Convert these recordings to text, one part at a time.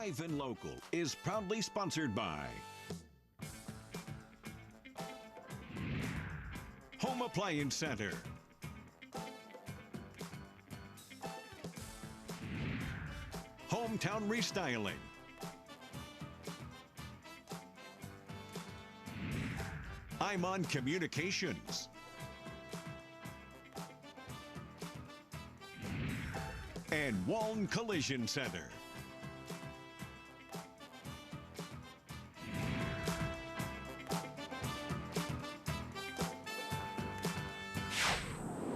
Live and Local is proudly sponsored by Home Appliance Center, Hometown Restyling, I'm on Communications, and Walton Collision Center.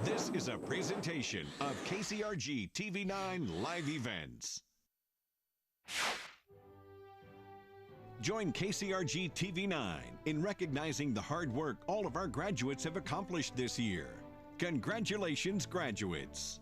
This is a presentation of KCRG TV9 Live Events. Join KCRG TV9 in recognizing the hard work all of our graduates have accomplished this year. Congratulations, graduates.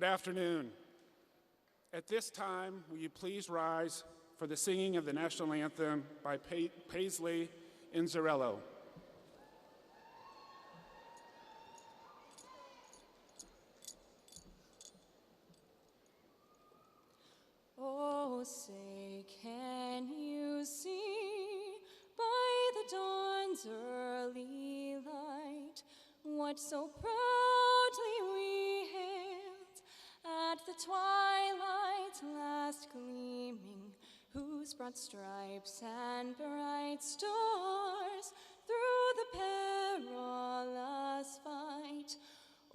Good afternoon. At this time, will you please rise for the singing of the national anthem by Paisley Inzarello. Oh, say, can you see by the dawn's early light what so proudly we hailed at the twilight's last gleaming, whose broad stripes and bright stars through the perilous fight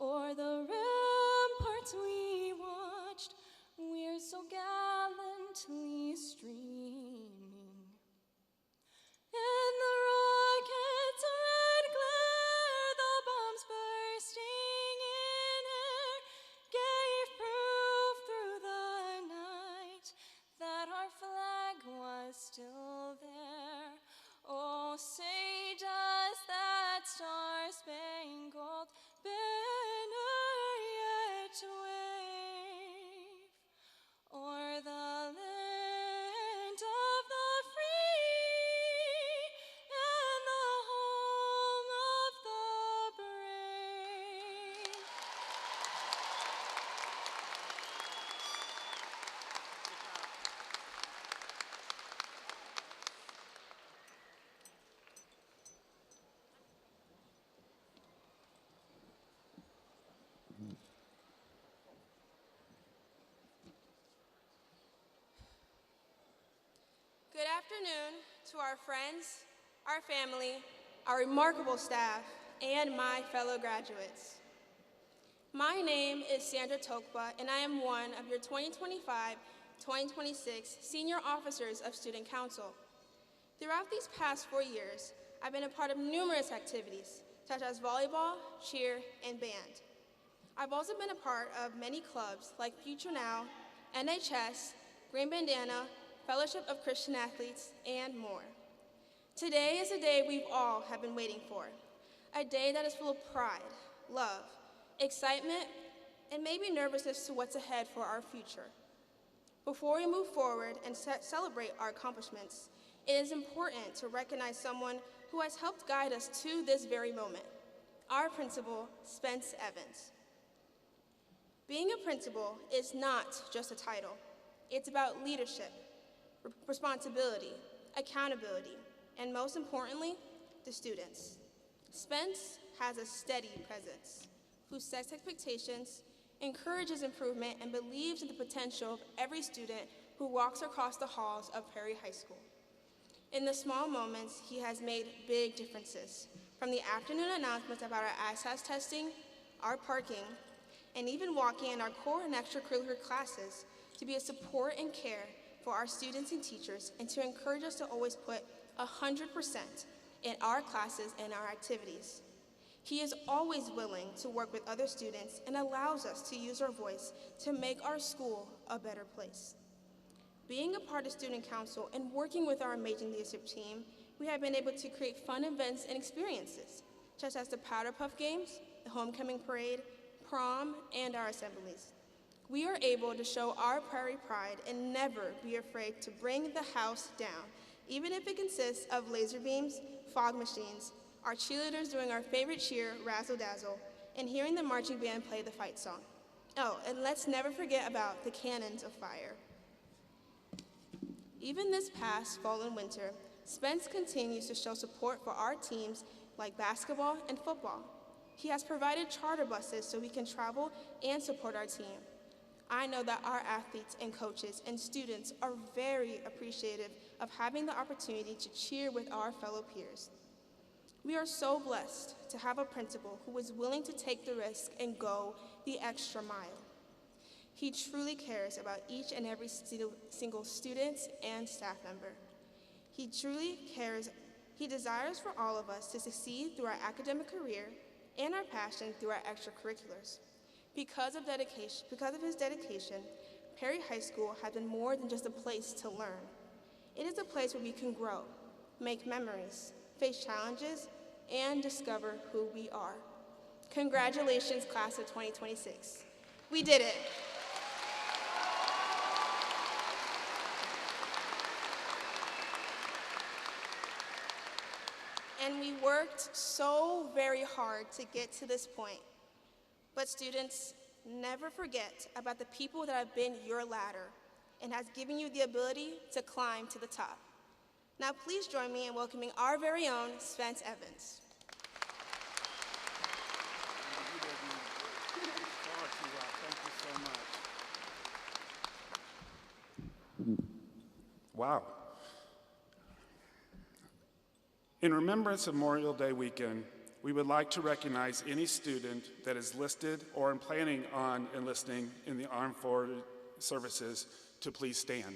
o'er the ramparts we watched, we're so gallantly streaming. And the rocket's red glare, the bombs bursting in air, gave proof through the night that our flag was still there. Oh, say does that star-spangled banner yet wave o'er the land of the free and the home of the brave? Good afternoon to our friends, our family, our remarkable staff, and my fellow graduates. My name is Sandra Tokpa, and I am one of your 2025-2026 Senior Officers of Student Council. Throughout these past 4 years, I've been a part of numerous activities, such as volleyball, cheer, and band. I've also been a part of many clubs like Future Now, NHS, Green Bandana, Fellowship of Christian Athletes, and more. Today is a day we've all have been waiting for, a day that is full of pride, love, excitement, and maybe nervousness to what's ahead for our future. Before we move forward and celebrate our accomplishments, it is important to recognize someone who has helped guide us to this very moment, our principal, Spence Evans. Being a principal is not just a title. It's about leadership, responsibility, accountability, and most importantly, the students. Spence has a steady presence who sets expectations, encourages improvement, and believes in the potential of every student who walks across the halls of Prairie High School. In the small moments, he has made big differences, from the afternoon announcements about our ASAS testing, our parking, and even walking in our core and extracurricular classes to be a support and care for our students and teachers, and to encourage us to always put 100% in our classes and our activities. He is always willing to work with other students and allows us to use our voice to make our school a better place. Being a part of Student Council and working with our amazing leadership team, we have been able to create fun events and experiences, such as the Powder Puff Games, the Homecoming Parade, prom, and our assemblies. We are able to show our Prairie pride and never be afraid to bring the house down, even if it consists of laser beams, fog machines, our cheerleaders doing our favorite cheer, Razzle Dazzle, and hearing the marching band play the fight song. Oh, and let's never forget about the cannons of fire. Even this past fall and winter, Spence continues to show support for our teams like basketball and football. He has provided charter buses so we can travel and support our team. I know that our athletes and coaches and students are very appreciative of having the opportunity to cheer with our fellow peers. We are so blessed to have a principal who is willing to take the risk and go the extra mile. He truly cares about each and every single student and staff member. He truly cares. He desires for all of us to succeed through our academic career and our passion through our extracurriculars. Because of his dedication, Prairie High School has been more than just a place to learn. It is a place where we can grow, make memories, face challenges, and discover who we are. Congratulations, class of 2026. We did it. And we worked so very hard to get to this point. But students, never forget about the people that have been your ladder and has given you the ability to climb to the top. Now please join me in welcoming our very own Spence Evans. Thank you so much. Wow. In remembrance of Memorial Day weekend, we would like to recognize any student that is listed or in planning on enlisting in the Armed Forces Services to please stand.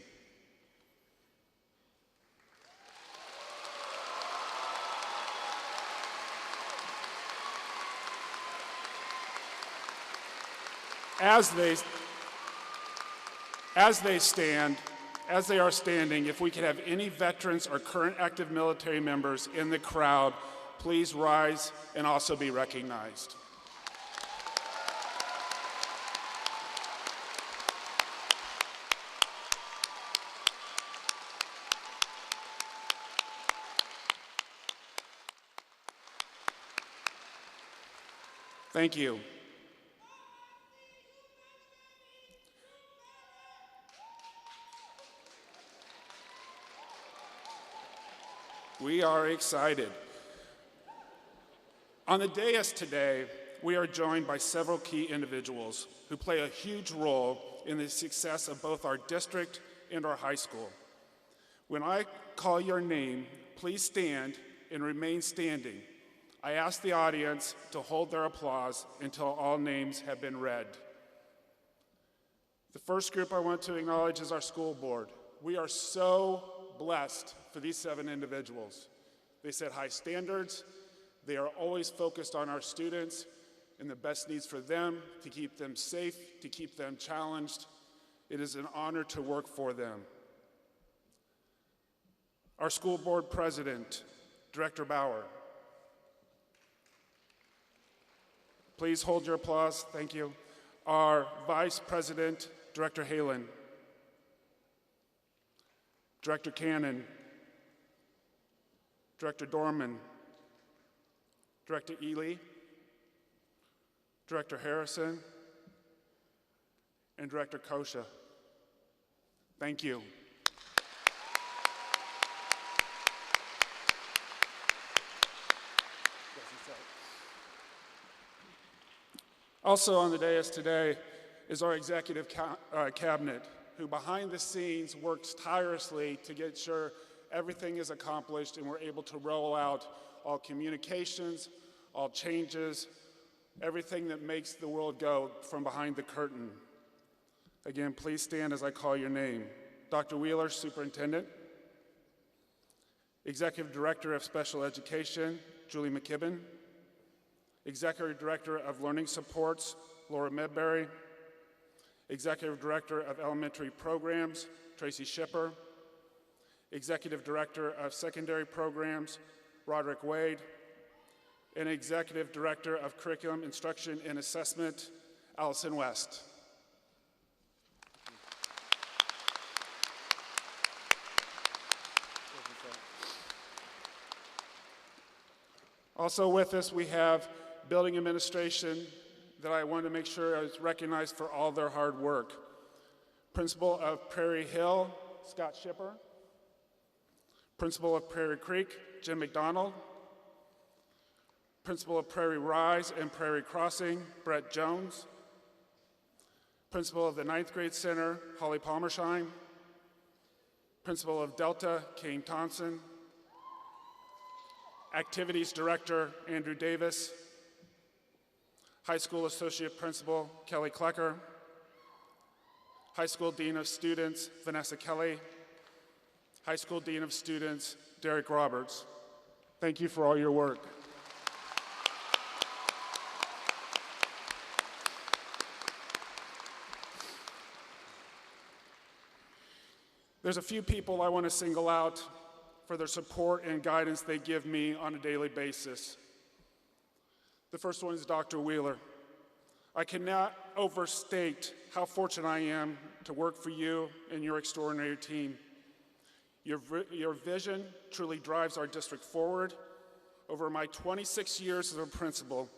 As they are standing, if we could have any veterans or current active military members in the crowd, please rise and also be recognized. Thank you. We are excited. On the dais today, we are joined by several key individuals who play a huge role in the success of both our district and our high school. When I call your name, please stand and remain standing. I ask the audience to hold their applause until all names have been read. The first group I want to acknowledge is our school board. We are so blessed for these 7 individuals. They set high standards. They are always focused on our students and the best needs for them, to keep them safe, to keep them challenged. It is an honor to work for them. Our school board president, Director Bauer. Please hold your applause, thank you. Our vice president, Director Halen. Director Cannon, Director Dorman, Director Ely, Director Harrison, and Director Kosha. Thank you. Also on the dais today is our executive cabinet, who behind the scenes works tirelessly to get sure everything is accomplished and we're able to roll out all communications, all changes, everything that makes the world go from behind the curtain. Again, please stand as I call your name. Dr. Wheeler, Superintendent. Executive Director of Special Education, Julie McKibben. Executive Director of Learning Supports, Laura Medberry. Executive Director of Elementary Programs, Tracy Shipper. Executive Director of Secondary Programs, Roderick Wade. And Executive Director of Curriculum, Instruction, and Assessment, Allison West. Also with us, we have Building Administration that I wanted to make sure I was recognized for all their hard work. Principal of Prairie Hill, Scott Shipper. Principal of Prairie Creek, Jim McDonald. Principal of Prairie Rise and Prairie Crossing, Brett Jones. Principal of the 9th Grade Center, Holly Palmersheim. Principal of Delta, Kane Thompson. Activities Director, Andrew Davis. High School Associate Principal, Kelly Klecker. High School Dean of Students, Vanessa Kelly. High School Dean of Students, Derek Roberts. Thank you for all your work. There's a few people I want to single out for their support and guidance they give me on a daily basis. The first one is Dr. Wheeler. I cannot overstate how fortunate I am to work for you and your extraordinary team. Your vision truly drives our district forward. Over my 26 years as a principal,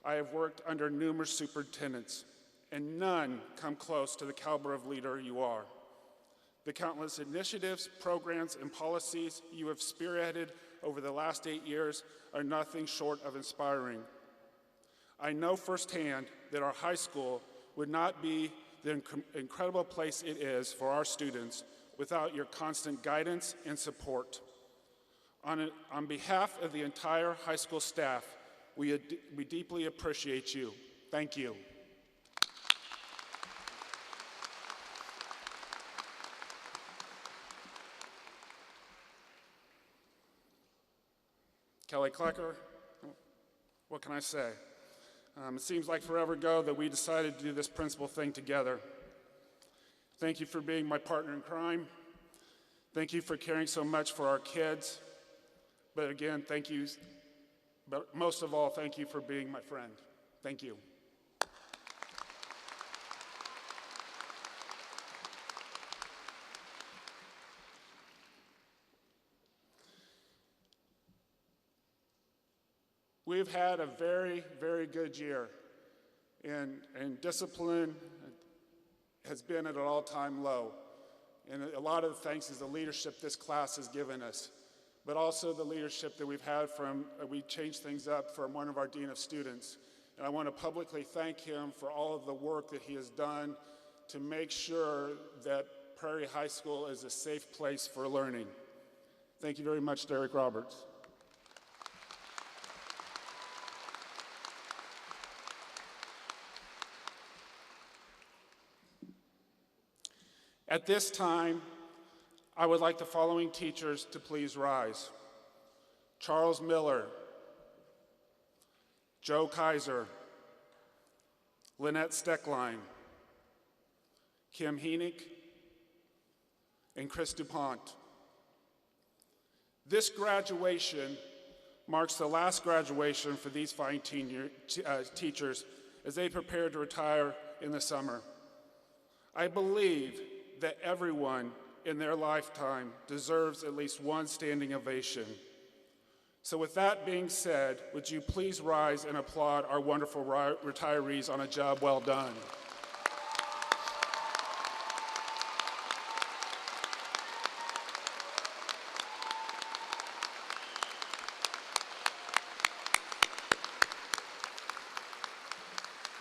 I have worked under numerous superintendents, and none come close to the caliber of leader you are. The countless initiatives, programs, and policies you have spearheaded over the last 8 years are nothing short of inspiring. I know firsthand that our high school would not be the incredible place it is for our students without your constant guidance and support. On behalf of the entire high school staff, we deeply appreciate you. Thank you. Kelly Klecker, what can I say? It seems like forever ago that we decided to do this principal thing together. Thank you for being my partner in crime. Thank you for caring so much for our kids. But again, thank you, but most of all, thank you for being my friend. Thank you. We've had a very, very good year, and discipline has been at an all-time low. And a lot of the thanks is the leadership this class has given us, but also the leadership that we've had we changed things up from one of our Dean of Students. And I want to publicly thank him for all of the work that he has done to make sure that Prairie High School is a safe place for learning. Thank you very much, Derek Roberts. At this time, I would like the following teachers to please rise. Charles Miller, Joe Kaiser, Lynette Steckline, Kim Heenick, and Chris DuPont. This graduation marks the last graduation for these fine teachers as they prepare to retire in the summer. I believe that everyone in their lifetime deserves at least one standing ovation. So with that being said, would you please rise and applaud our wonderful retirees on a job well done.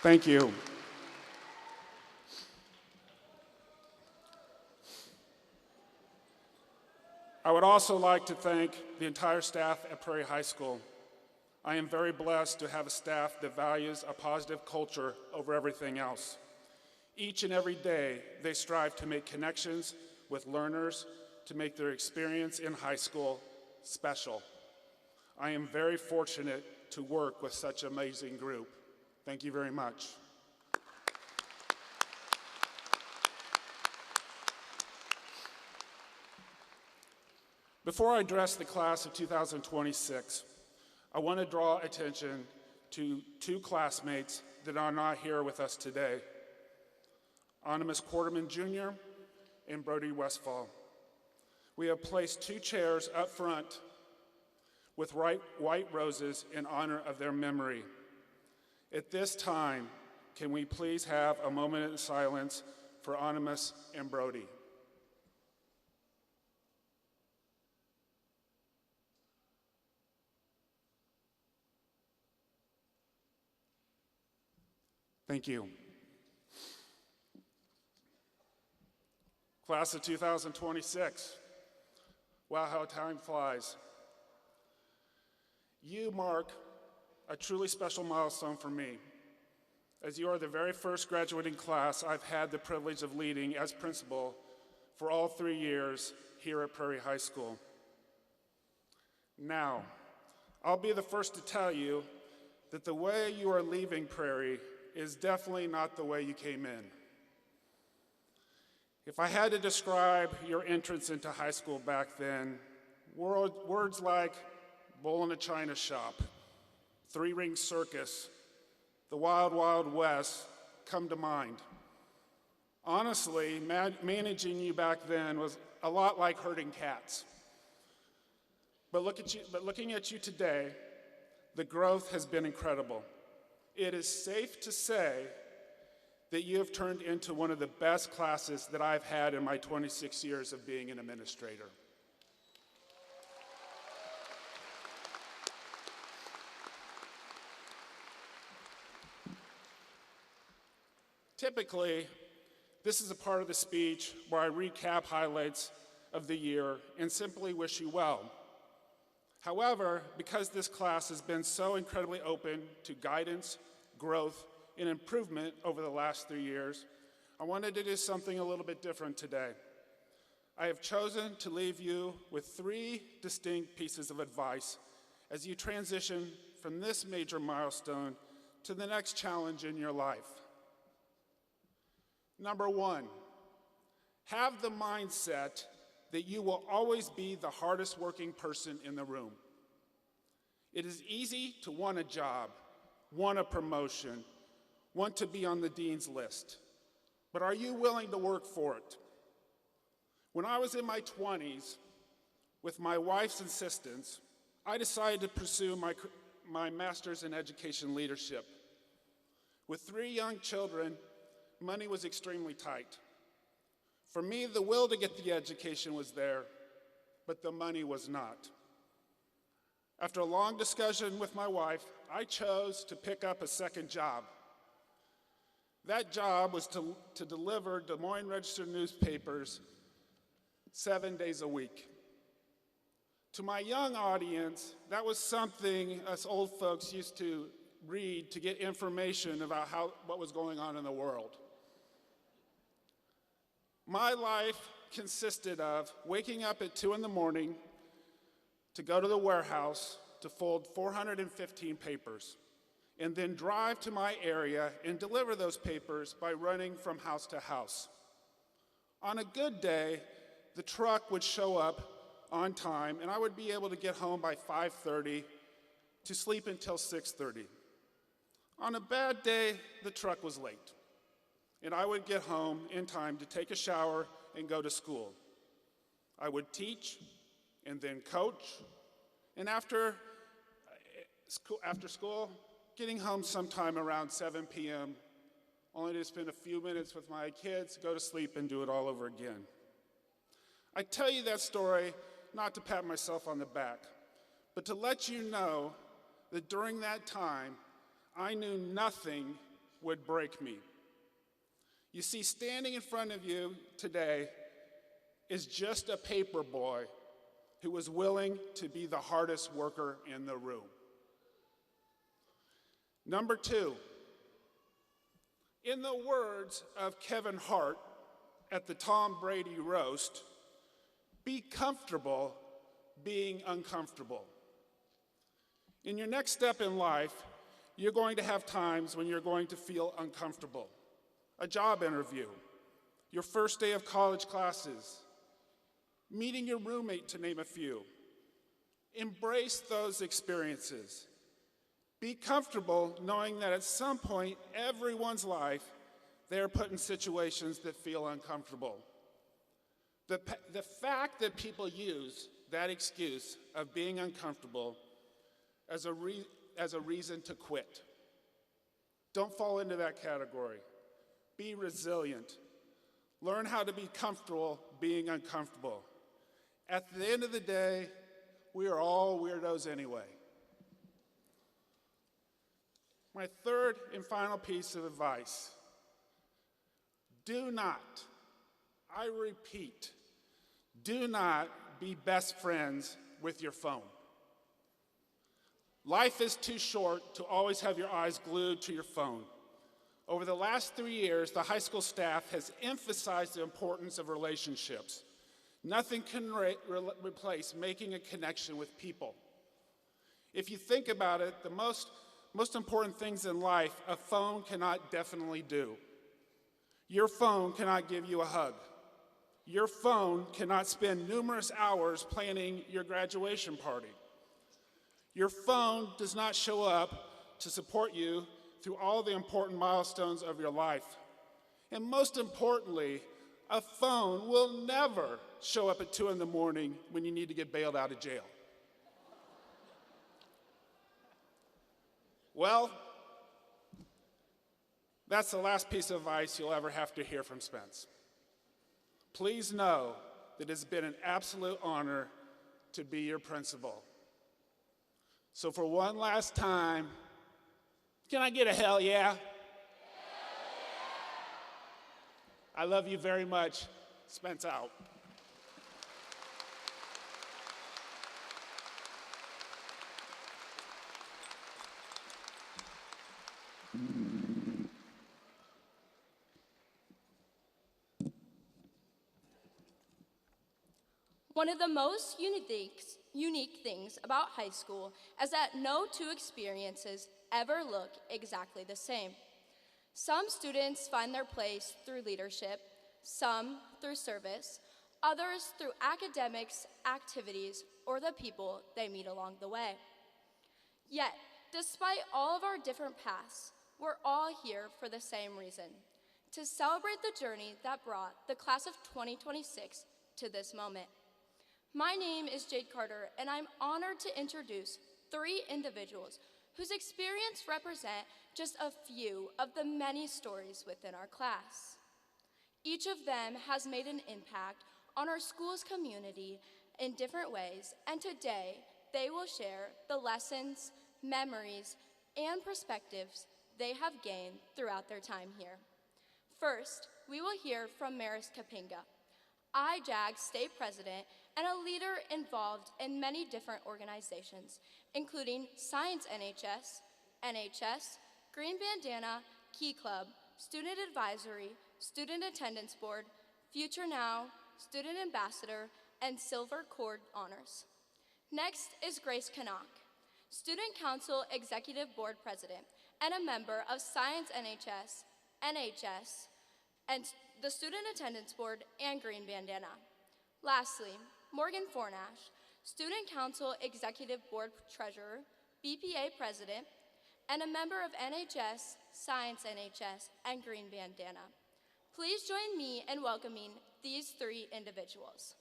Thank you. I would also like to thank the entire staff at Prairie High School. I am very blessed to have a staff that values a positive culture over everything else. Each and every day, they strive to make connections with learners to make their experience in high school special. I am very fortunate to work with such an amazing group. Thank you very much. Before I address the class of 2026, I want to draw attention to two classmates that are not here with us today, Onimus Quarterman Jr. and Brody Westfall. We have placed two chairs up front with white roses in honor of their memory. At this time, can we please have a moment of silence for Onimus and Brody? Thank you. Class of 2026. Wow, how time flies. You mark a truly special milestone for me, as you are the very first graduating class I've had the privilege of leading as principal for all 3 years here at Prairie High School. Now, I'll be the first to tell you that the way you are leaving Prairie is definitely not the way you came in. If I had to describe your entrance into high school back then, words like bull in a china shop, three-ring circus, the Wild Wild West come to mind. Honestly, managing you back then was a lot like herding cats. But looking at you today, the growth has been incredible. It is safe to say that you have turned into one of the best classes that I've had in my 26 years of being an administrator. Typically, this is a part of the speech where I recap highlights of the year and simply wish you well. However, because this class has been so incredibly open to guidance, growth, and improvement over the last 3 years, I wanted to do something a little bit different today. I have chosen to leave you with 3 distinct pieces of advice as you transition from this major milestone to the next challenge in your life. Number 1, have the mindset that you will always be the hardest working person in the room. It is easy to want a job, want a promotion, want to be on the dean's list, but are you willing to work for it? When I was in my 20s, with my wife's insistence, I decided to pursue my master's in education leadership. With 3 young children, money was extremely tight. For me, the will to get the education was there, but the money was not. After a long discussion with my wife, I chose to pick up a second job. That job was to deliver Des Moines Register newspapers 7 days a week. To my young audience, that was something us old folks used to read to get information about what was going on in the world. My life consisted of waking up at 2 in the morning to go to the warehouse to fold 415 papers, and then drive to my area and deliver those papers by running from house to house. On a good day, the truck would show up on time, and I would be able to get home by 5:30 to sleep until 6:30. On a bad day, the truck was late, and I would get home in time to take a shower and go to school. I would teach and then coach, and after school, getting home sometime around 7 p.m., only to spend a few minutes with my kids, go to sleep, and do it all over again. I tell you that story not to pat myself on the back, but to let you know that during that time, I knew nothing would break me. You see, standing in front of you today is just a paper boy who was willing to be the hardest worker in the room. Number 2, in the words of Kevin Hart at the Tom Brady roast, be comfortable being uncomfortable. In your next step in life, you're going to have times when you're going to feel uncomfortable. A job interview, your first day of college classes, meeting your roommate, to name a few. Embrace those experiences. Be comfortable knowing that at some point, everyone's life, they're put in situations that feel uncomfortable. The fact that people use that excuse of being uncomfortable as a reason to quit. Don't fall into that category. Be resilient. Learn how to be comfortable being uncomfortable. At the end of the day, we are all weirdos anyway. My third and final piece of advice: do not, I repeat, do not be best friends with your phone. Life is too short to always have your eyes glued to your phone. Over the last 3 years, the high school staff has emphasized the importance of relationships. Nothing can replace making a connection with people. If you think about it, the most important things in life a phone cannot definitely do. Your phone cannot give you a hug. Your phone cannot spend numerous hours planning your graduation party. Your phone does not show up to support you through all the important milestones of your life. And most importantly, a phone will never show up at 2 in the morning when you need to get bailed out of jail. Well, that's the last piece of advice you'll ever have to hear from Spence. Please know that it's been an absolute honor to be your principal. So for one last time, can I get a hell yeah? I love you very much. Spence out. One of the most unique things about high school is that no two experiences ever look exactly the same. Some students find their place through leadership, some through service, others through academics, activities, or the people they meet along the way. Yet, despite all of our different paths, we're all here for the same reason: to celebrate the journey that brought the class of 2026 to this moment. My name is Jade Carter, and I'm honored to introduce 3 individuals whose experience represent just a few of the many stories within our class. Each of them has made an impact on our school's community in different ways, and today they will share the lessons, memories, and perspectives they have gained throughout their time here. First, we will hear from Maris Kapinga, IJAG State President and a leader involved in many different organizations, including Science NHS, Green Bandana, Key Club, Student Advisory, Student Attendance Board, Future Now, Student Ambassador, and Silver Cord Honors. Next is Grace Canuck, Student Council Executive Board President and a member of Science NHS, and the Student Attendance Board and Green Bandana. Lastly, Morgan Fornash, Student Council Executive Board Treasurer, BPA President, and a member of NHS, Science NHS, and Green Bandana. Please join me in welcoming these 3 individuals.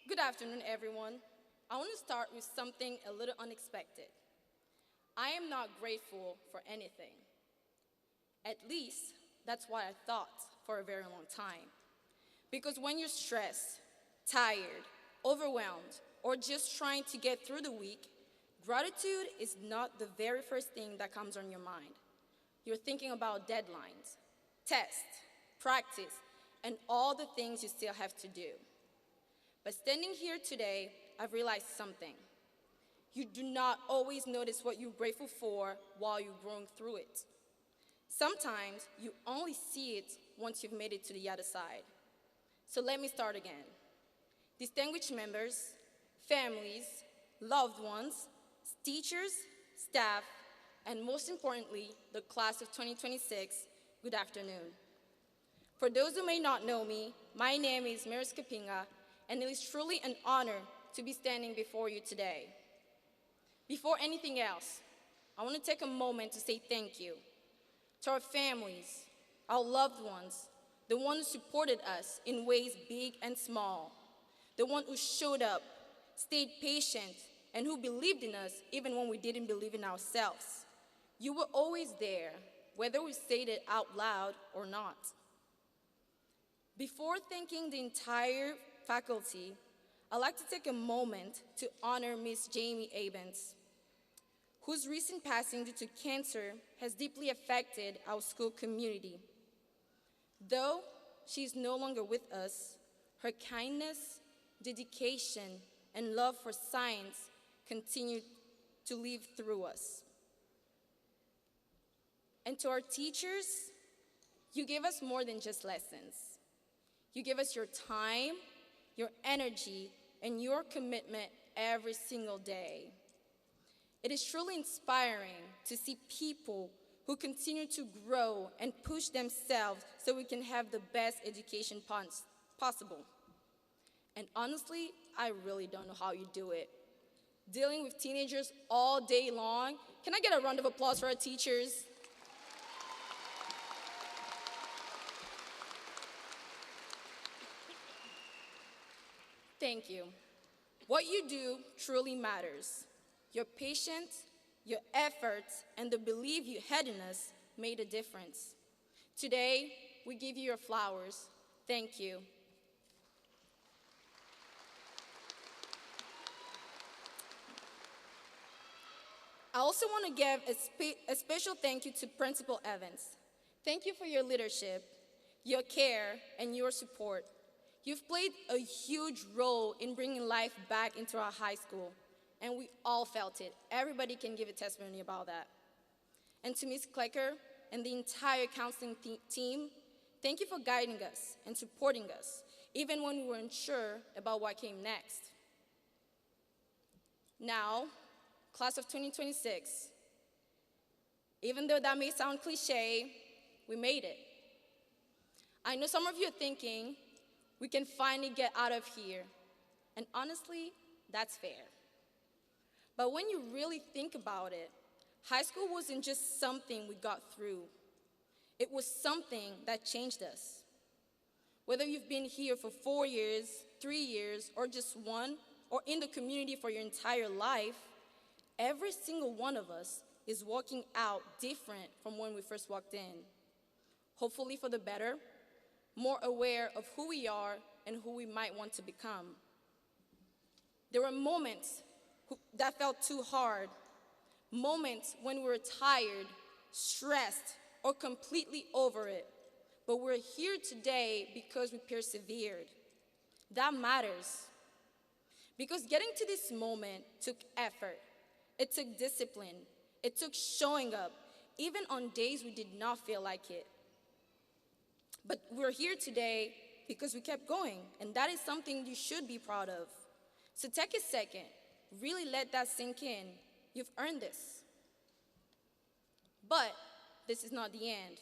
Good afternoon, everyone. I want to start with something a little unexpected. I am not grateful for anything. At least, that's what I thought for a very long time. Because when you're stressed, tired, overwhelmed, or just trying to get through the week, gratitude is not the very first thing that comes on your mind. You're thinking about deadlines, tests, practice, and all the things you still have to do. But standing here today, I've realized something. You do not always notice what you're grateful for while you're growing through it. Sometimes you only see it once you've made it to the other side. So let me start again. Distinguished members, families, loved ones, teachers, staff, and most importantly, the class of 2026, good afternoon. For those who may not know me, my name is Maris Kapinga, and it is truly an honor to be standing before you today. Before anything else, I want to take a moment to say thank you to our families, our loved ones, the ones who supported us in ways big and small, the ones who showed up, stayed patient, and who believed in us even when we didn't believe in ourselves. You were always there, whether we said it out loud or not. Before thanking the entire faculty, I'd like to take a moment to honor Miss Jamie Abens, whose recent passing due to cancer has deeply affected our school community. Though she is no longer with us, her kindness, dedication, and love for science continue to live through us. And to our teachers, you gave us more than just lessons. You gave us your time, your energy, and your commitment every single day. It is truly inspiring to see people who continue to grow and push themselves so we can have the best education possible. And honestly, I really don't know how you do it. Dealing with teenagers all day long. Can I get a round of applause for our teachers? Thank you. What you do truly matters. Your patience, your efforts, and the belief you had in us made a difference. Today, we give you your flowers. Thank you. I also want to give a special thank you to Principal Evans. Thank you for your leadership, your care, and your support. You've played a huge role in bringing life back into our high school, and we all felt it. Everybody can give a testimony about that. And to Ms. Klecker and the entire counseling team, thank you for guiding us and supporting us, even when we were unsure about what came next. Now, class of 2026, even though that may sound cliche, we made it. I know some of you are thinking, we can finally get out of here. And honestly, that's fair. But when you really think about it, high school wasn't just something we got through. It was something that changed us. Whether you've been here for 4 years, 3 years, or just one, or in the community for your entire life, every single one of us is walking out different from when we first walked in. Hopefully for the better, more aware of who we are and who we might want to become. There were moments that felt too hard, moments when we were tired, stressed, or completely over it. But we're here today because we persevered. That matters. Because getting to this moment took effort. It took discipline. It took showing up, even on days we did not feel like it. But we're here today because we kept going, and that is something you should be proud of. So take a second, really let that sink in. You've earned this. But this is not the end.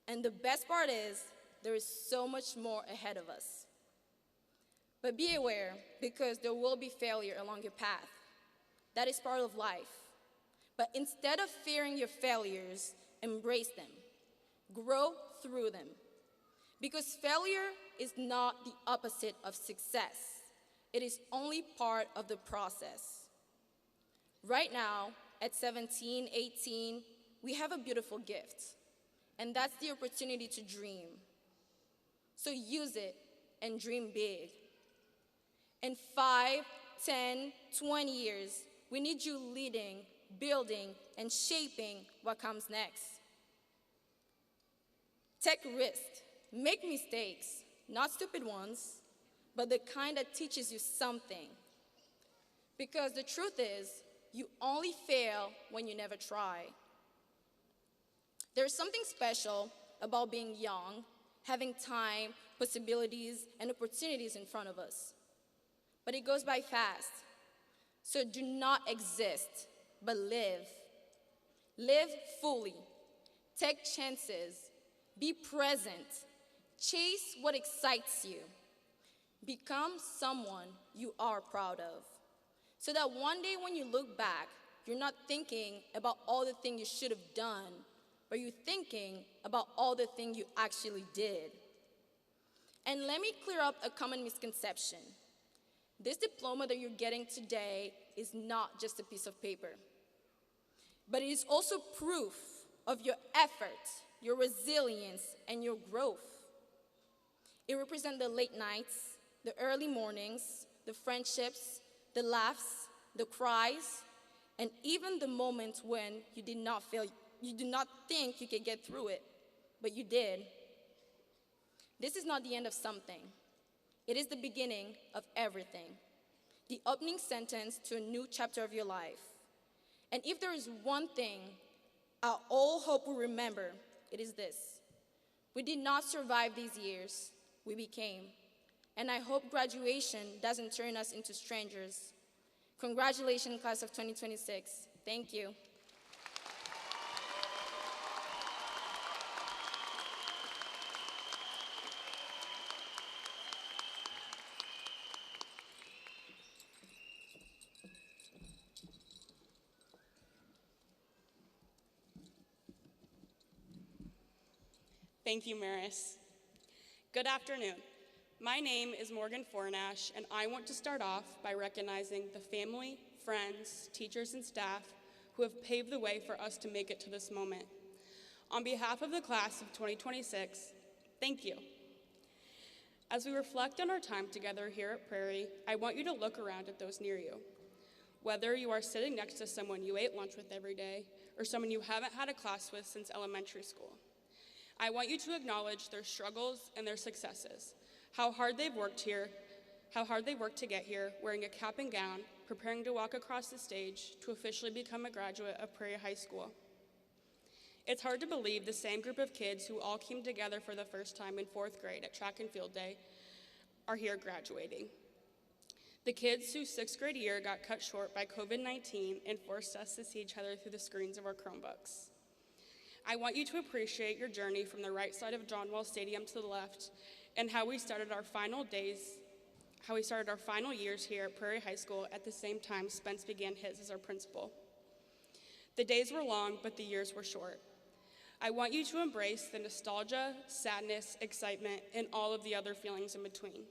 And the best part is, there is so much more ahead of us. But be aware, because there will be failure along your path. That is part of life. But instead of fearing your failures, embrace them. Grow through them. Because failure is not the opposite of success. It is only part of the process. Right now, at 17, 18, we have a beautiful gift. And that's the opportunity to dream. So use it and dream big. In 5, 10, 20 years, we need you leading, building, and shaping what comes next. Take risks, make mistakes, not stupid ones, but the kind that teaches you something. Because the truth is, you only fail when you never try. There's something special about being young, having time, possibilities, and opportunities in front of us. But it goes by fast. So do not exist, but live. Live fully. Take chances. Be present. Chase what excites you. Become someone you are proud of. So that one day when you look back, you're not thinking about all the things you should have done, but you're thinking about all the things you actually did. And let me clear up a common misconception. This diploma that you're getting today is not just a piece of paper, but it is also proof of your effort, your resilience, and your growth. It represents the late nights, the early mornings, the friendships, the laughs, the cries, and even the moments when you did not think you could get through it, but you did. This is not the end of something. It is the beginning of everything, the opening sentence to a new chapter of your life. And if there is one thing I all hope we remember, it is this. We did not survive these years, we became. And I hope graduation doesn't turn us into strangers. Congratulations, class of 2026. Thank you. Thank you, Maris. Good afternoon. My name is Morgan Fornash, and I want to start off by recognizing the family, friends, teachers, and staff who have paved the way for us to make it to this moment. On behalf of the class of 2026, thank you. As we reflect on our time together here at Prairie, I want you to look around at those near you. Whether you are sitting next to someone you ate lunch with every day or someone you haven't had a class with since elementary school, I want you to acknowledge their struggles and their successes, how hard they've worked to get here, wearing a cap and gown, preparing to walk across the stage to officially become a graduate of Prairie High School. It's hard to believe the same group of kids who all came together for the first time in 4th grade at track and field day are here graduating. The kids whose 6th grade year got cut short by COVID-19 and forced us to see each other through the screens of our Chromebooks. I want you to appreciate your journey from the right side of John Wall Stadium to the left and how we started our final years here at Prairie High School at the same time Spence began his as our principal. The days were long, but the years were short. I want you to embrace the nostalgia, sadness, excitement, and all of the other feelings in between.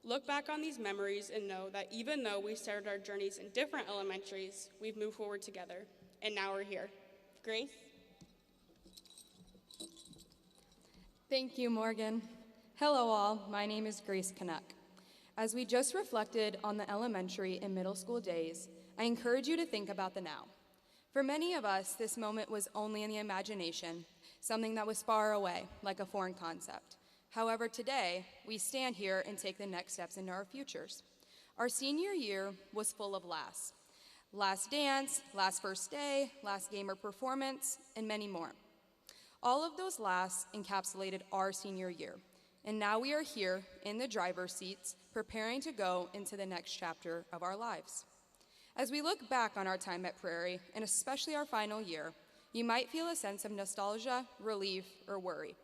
Look back on these memories and know that even though we started our journeys in different elementaries, we've moved forward together, and now we're here. Grace? Thank you, Morgan. Hello all, my name is Grace Canuck. As we just reflected on the elementary and middle school days, I encourage you to think about the now. For many of us, this moment was only in the imagination, something that was far away, like a foreign concept. However, today, we stand here and take the next steps into our futures. Our senior year was full of laughs. Last dance, last first day, last game or performance, and many more. All of those laughs encapsulated our senior year, and now we are here in the driver's seats, preparing to go into the next chapter of our lives. As we look back on our time at Prairie, and especially our final year, you might feel a sense of nostalgia, relief, or worry.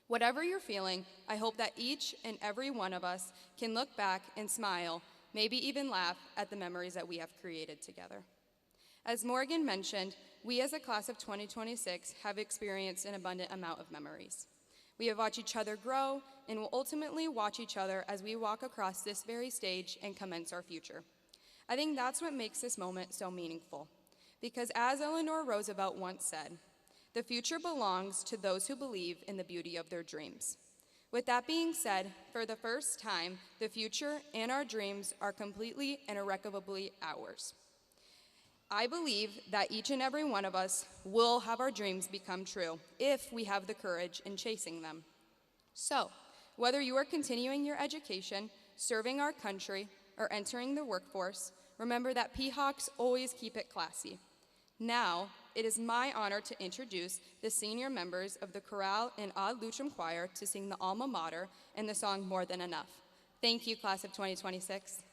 Whatever you're feeling, I hope that each and every one of us can look back and smile, maybe even laugh at the memories that we have created together. As Morgan mentioned, we as a class of 2026 have experienced an abundant amount of memories. We have watched each other grow and will ultimately watch each other as we walk across this very stage and commence our future. I think that's what makes this moment so meaningful, because as Eleanor Roosevelt once said, the future belongs to those who believe in the beauty of their dreams. With that being said, for the first time, the future and our dreams are completely and irrevocably ours. I believe that each and every one of us will have our dreams become true if we have the courage in chasing them. So, whether you are continuing your education, serving our country, or entering the workforce, remember that P-Hawks always keep it classy. Now, it is my honor to introduce the senior members of the Chorale and Ad Lucem Choir to sing the alma mater and the song More Than Enough. Thank you, class of 2026.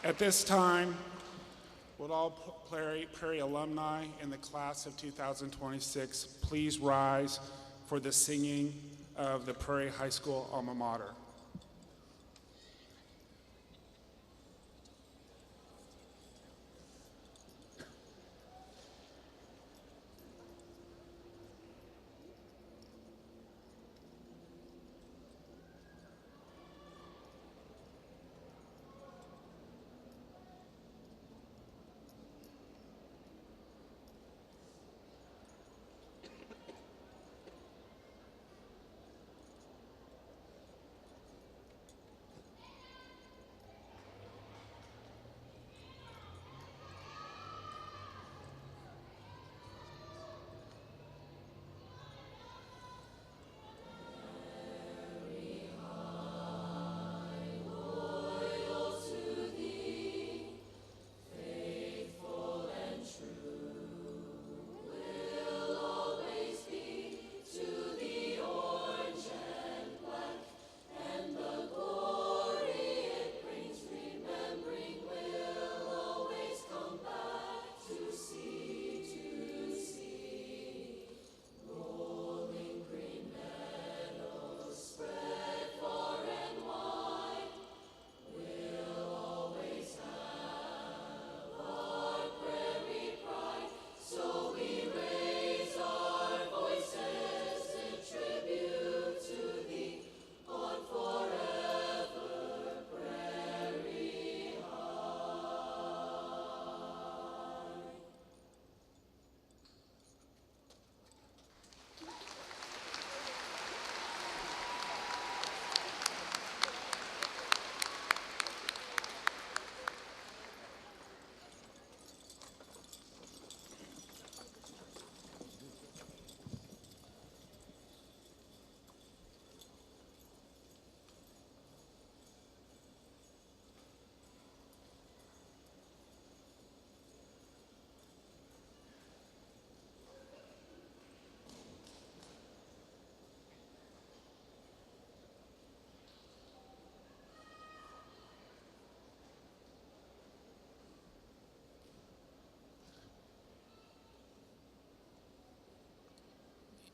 At this time, would all Prairie alumni in the class of 2026 please rise for the singing of the Prairie High School alma mater.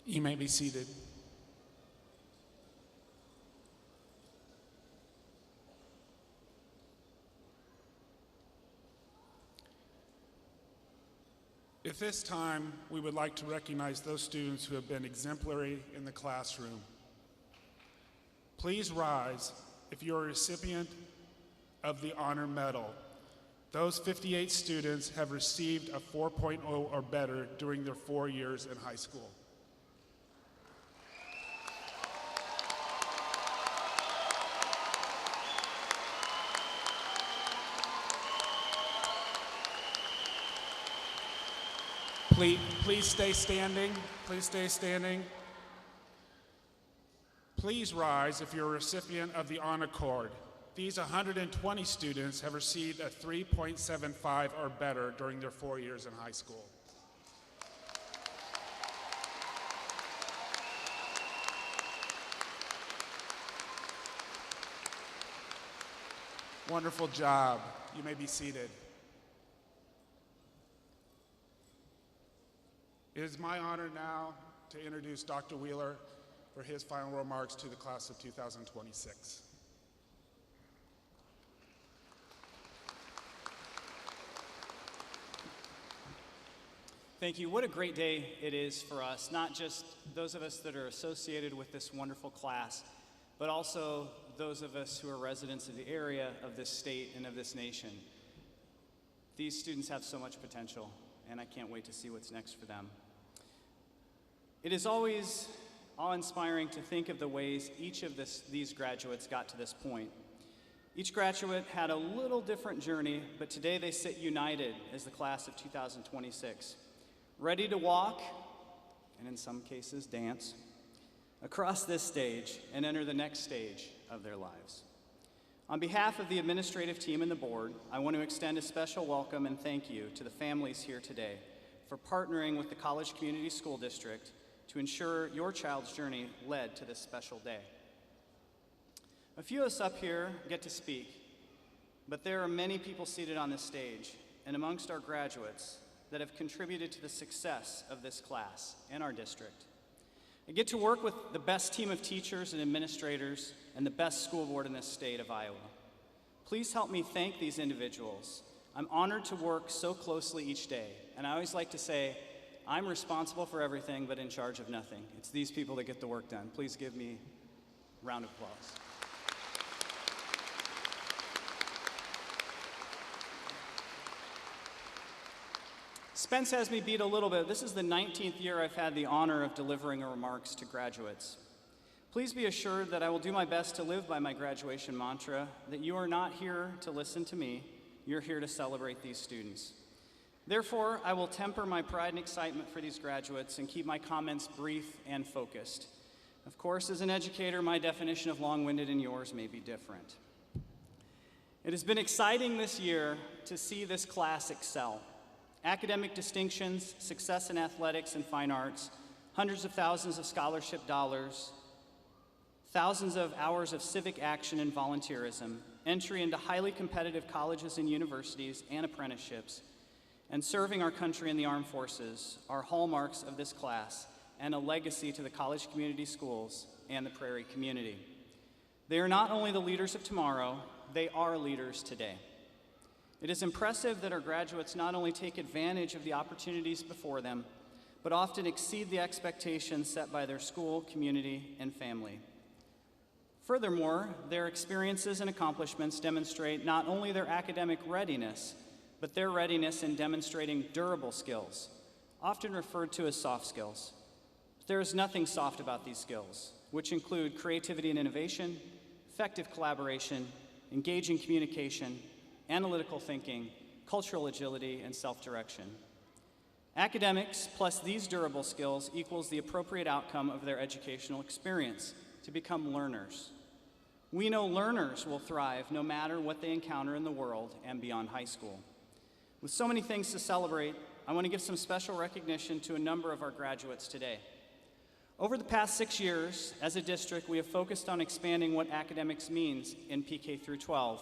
You may be seated. At this time, we would like to recognize those students who have been exemplary in the classroom. Please rise if you're a recipient of the Honor Medal. Those 58 students have received a 4.0 or better during their 4 years in high school. Please stay standing. Please stay standing. Please rise if you're a recipient of the Honor Cord. These 120 students have received a 3.75 or better during their 4 years in high school. Wonderful job. You may be seated. It is my honor now to introduce Dr. Wheeler for his final remarks to the class of 2026. Thank you. What a great day it is for us, not just those of us that are associated with this wonderful class, but also those of us who are residents of the area, of this state, and of this nation. These students have so much potential, and I can't wait to see what's next for them. It is always awe-inspiring to think of the ways each of these graduates got to this point. Each graduate had a little different journey, but today they sit united as the class of 2026, ready to walk, and in some cases dance, across this stage and enter the next stage of their lives. On behalf of the administrative team and the board, I want to extend a special welcome and thank you to the families here today for partnering with the College Community School District to ensure your child's journey led to this special day. A few of us up here get to speak, but there are many people seated on this stage and amongst our graduates that have contributed to the success of this class and our district. I get to work with the best team of teachers and administrators and the best school board in this state of Iowa. Please help me thank these individuals. I'm honored to work so closely each day, and I always like to say, I'm responsible for everything but in charge of nothing. It's these people that get the work done. Please give me a round of applause. Spence has me beat a little bit. This is the 19th year I've had the honor of delivering remarks to graduates. Please be assured that I will do my best to live by my graduation mantra, that you are not here to listen to me, you're here to celebrate these students. Therefore, I will temper my pride and excitement for these graduates and keep my comments brief and focused. Of course, as an educator, my definition of long-winded and yours may be different. It has been exciting this year to see this class excel. Academic distinctions, success in athletics and fine arts, hundreds of thousands of scholarship dollars, thousands of hours of civic action and volunteerism, entry into highly competitive colleges and universities and apprenticeships, and serving our country in the armed forces are hallmarks of this class and a legacy to the college community schools and the Prairie community. They are not only the leaders of tomorrow, they are leaders today. It is impressive that our graduates not only take advantage of the opportunities before them, but often exceed the expectations set by their school, community, and family. Furthermore, their experiences and accomplishments demonstrate not only their academic readiness, but their readiness in demonstrating durable skills, often referred to as soft skills. There is nothing soft about these skills, which include creativity and innovation, effective collaboration, engaging communication, analytical thinking, cultural agility, and self-direction. Academics plus these durable skills equals the appropriate outcome of their educational experience, to become learners. We know learners will thrive no matter what they encounter in the world and beyond high school. With so many things to celebrate, I want to give some special recognition to a number of our graduates today. Over the past 6 years, as a district, we have focused on expanding what academics means in PK through 12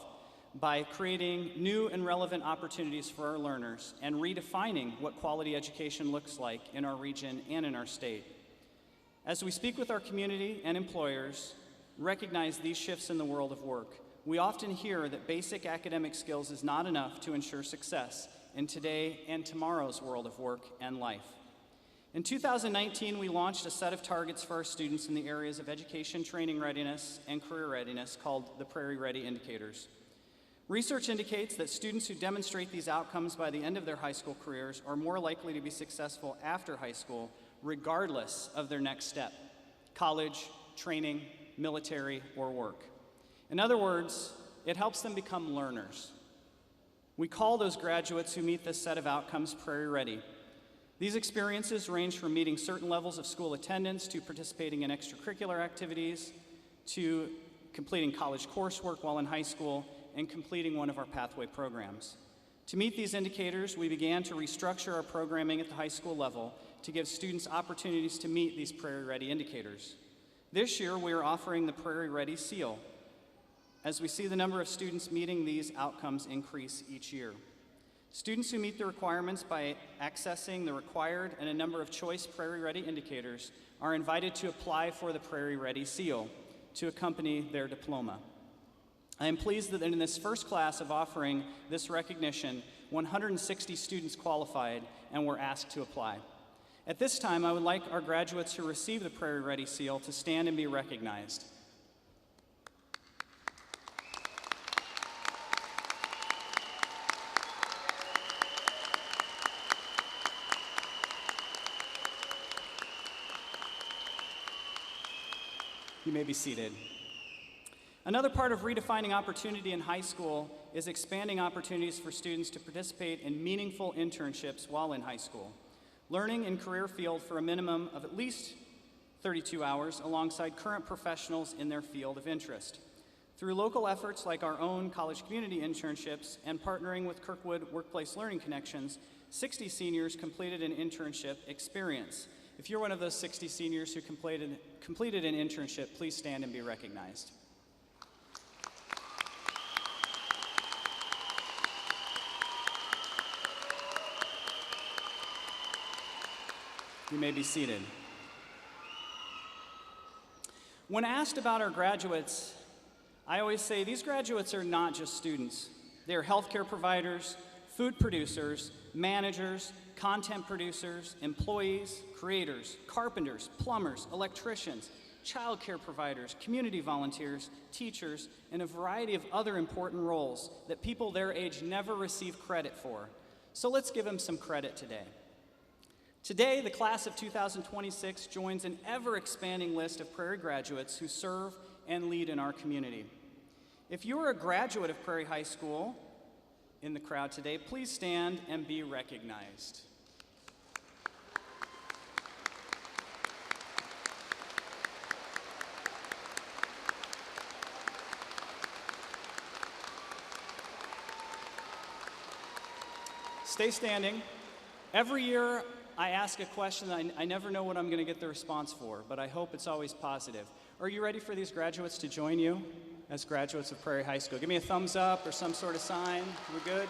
by creating new and relevant opportunities for our learners and redefining what quality education looks like in our region and in our state. As we speak with our community and employers, recognize these shifts in the world of work, we often hear that basic academic skills is not enough to ensure success in today and tomorrow's world of work and life. In 2019, we launched a set of targets for our students in the areas of education, training readiness, and career readiness called the Prairie Ready Indicators. Research indicates that students who demonstrate these outcomes by the end of their high school careers are more likely to be successful after high school, regardless of their next step: college, training, military, or work. In other words, it helps them become learners. We call those graduates who meet this set of outcomes Prairie Ready. These experiences range from meeting certain levels of school attendance to participating in extracurricular activities to completing college coursework while in high school and completing one of our pathway programs. To meet these indicators, we began to restructure our programming at the high school level to give students opportunities to meet these Prairie Ready indicators. This year, we are offering the Prairie Ready Seal, as we see the number of students meeting these outcomes increase each year. Students who meet the requirements by accessing the required and a number of choice Prairie Ready indicators are invited to apply for the Prairie Ready Seal to accompany their diploma. I am pleased that in this first class of offering this recognition, 160 students qualified and were asked to apply. At this time, I would like our graduates who receive the Prairie Ready Seal to stand and be recognized. You may be seated. Another part of redefining opportunity in high school is expanding opportunities for students to participate in meaningful internships while in high school, learning in career field for a minimum of at least 32 hours alongside current professionals in their field of interest. Through local efforts like our own college community internships and partnering with Kirkwood Workplace Learning Connections, 60 seniors completed an internship experience. If you're one of those 60 seniors who completed an internship, please stand and be recognized. You may be seated. When asked about our graduates, I always say these graduates are not just students. They are healthcare providers, food producers, managers, content producers, employees, creators, carpenters, plumbers, electricians, childcare providers, community volunteers, teachers, and a variety of other important roles that people their age never receive credit for. So let's give them some credit today. Today, the class of 2026 joins an ever-expanding list of Prairie graduates who serve and lead in our community. If you are a graduate of Prairie High School in the crowd today, please stand and be recognized. Stay standing. Every year, I ask a question that I never know what I'm going to get the response for, but I hope it's always positive. Are you ready for these graduates to join you as graduates of Prairie High School? Give me a thumbs up or some sort of sign. We're good?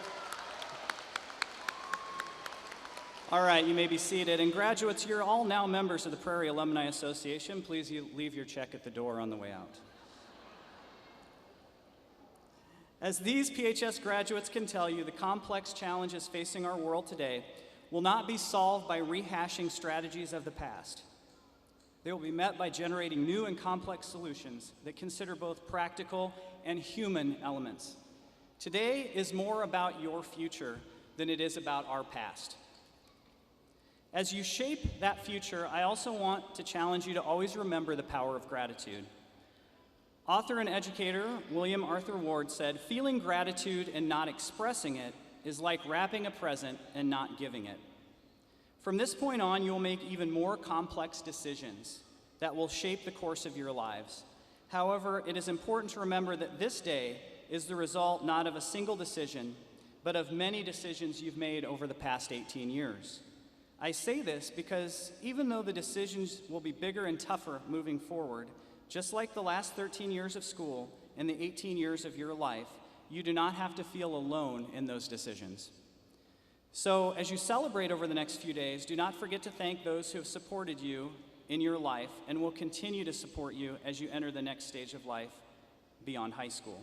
All right, you may be seated. And graduates, you're all now members of the Prairie Alumni Association. Please leave your check at the door on the way out. As these PHS graduates can tell you, the complex challenges facing our world today will not be solved by rehashing strategies of the past. They will be met by generating new and complex solutions that consider both practical and human elements. Today is more about your future than it is about our past. As you shape that future, I also want to challenge you to always remember the power of gratitude. Author and educator William Arthur Ward said, "Feeling gratitude and not expressing it is like wrapping a present and not giving it." From this point on, you will make even more complex decisions that will shape the course of your lives. However, it is important to remember that this day is the result not of a single decision, but of many decisions you've made over the past 18 years. I say this because even though the decisions will be bigger and tougher moving forward, just like the last 13 years of school and the 18 years of your life, you do not have to feel alone in those decisions. So as you celebrate over the next few days, do not forget to thank those who have supported you in your life and will continue to support you as you enter the next stage of life beyond high school.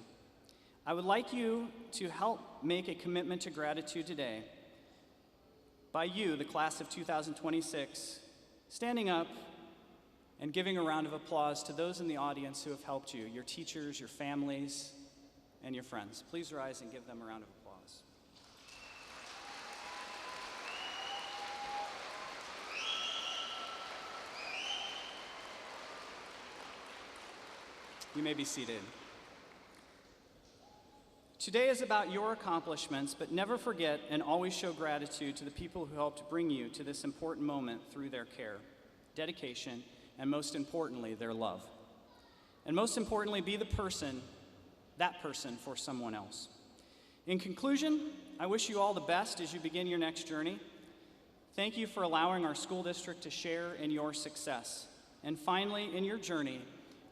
I would like you to help make a commitment to gratitude today by you, the class of 2026, standing up and giving a round of applause to those in the audience who have helped you, your teachers, your families, and your friends. Please rise and give them a round of applause. You may be seated. Today is about your accomplishments, but never forget and always show gratitude to the people who helped bring you to this important moment through their care, dedication, and most importantly, their love. And most importantly, be that person for someone else. In conclusion, I wish you all the best as you begin your next journey. Thank you for allowing our school district to share in your success. And finally, in your journey,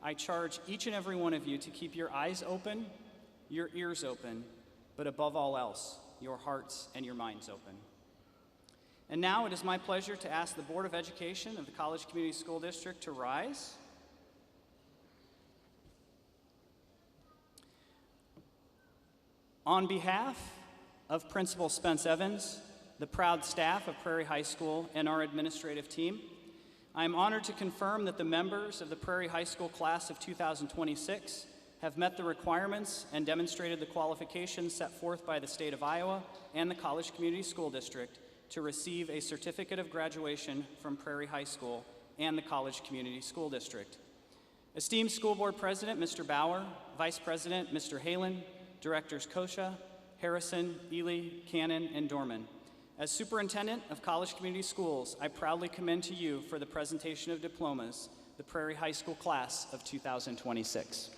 I charge each and every one of you to keep your eyes open, your ears open, but above all else, your hearts and your minds open. And now it is my pleasure to ask the Board of Education of the College Community School District to rise. On behalf of Principal Spence Evans, the proud staff of Prairie High School, and our administrative team, I am honored to confirm that the members of the Prairie High School class of 2026 have met the requirements and demonstrated the qualifications set forth by the state of Iowa and the College Community School District to receive a certificate of graduation from Prairie High School and the College Community School District. Esteemed School Board President, Mr. Bauer, Vice President, Mr. Halen, Directors Kosha, Harrison, Ely, Cannon, and Dorman. As Superintendent of College Community Schools, I proudly commend to you for the presentation of diplomas, the Prairie High School class of 2026.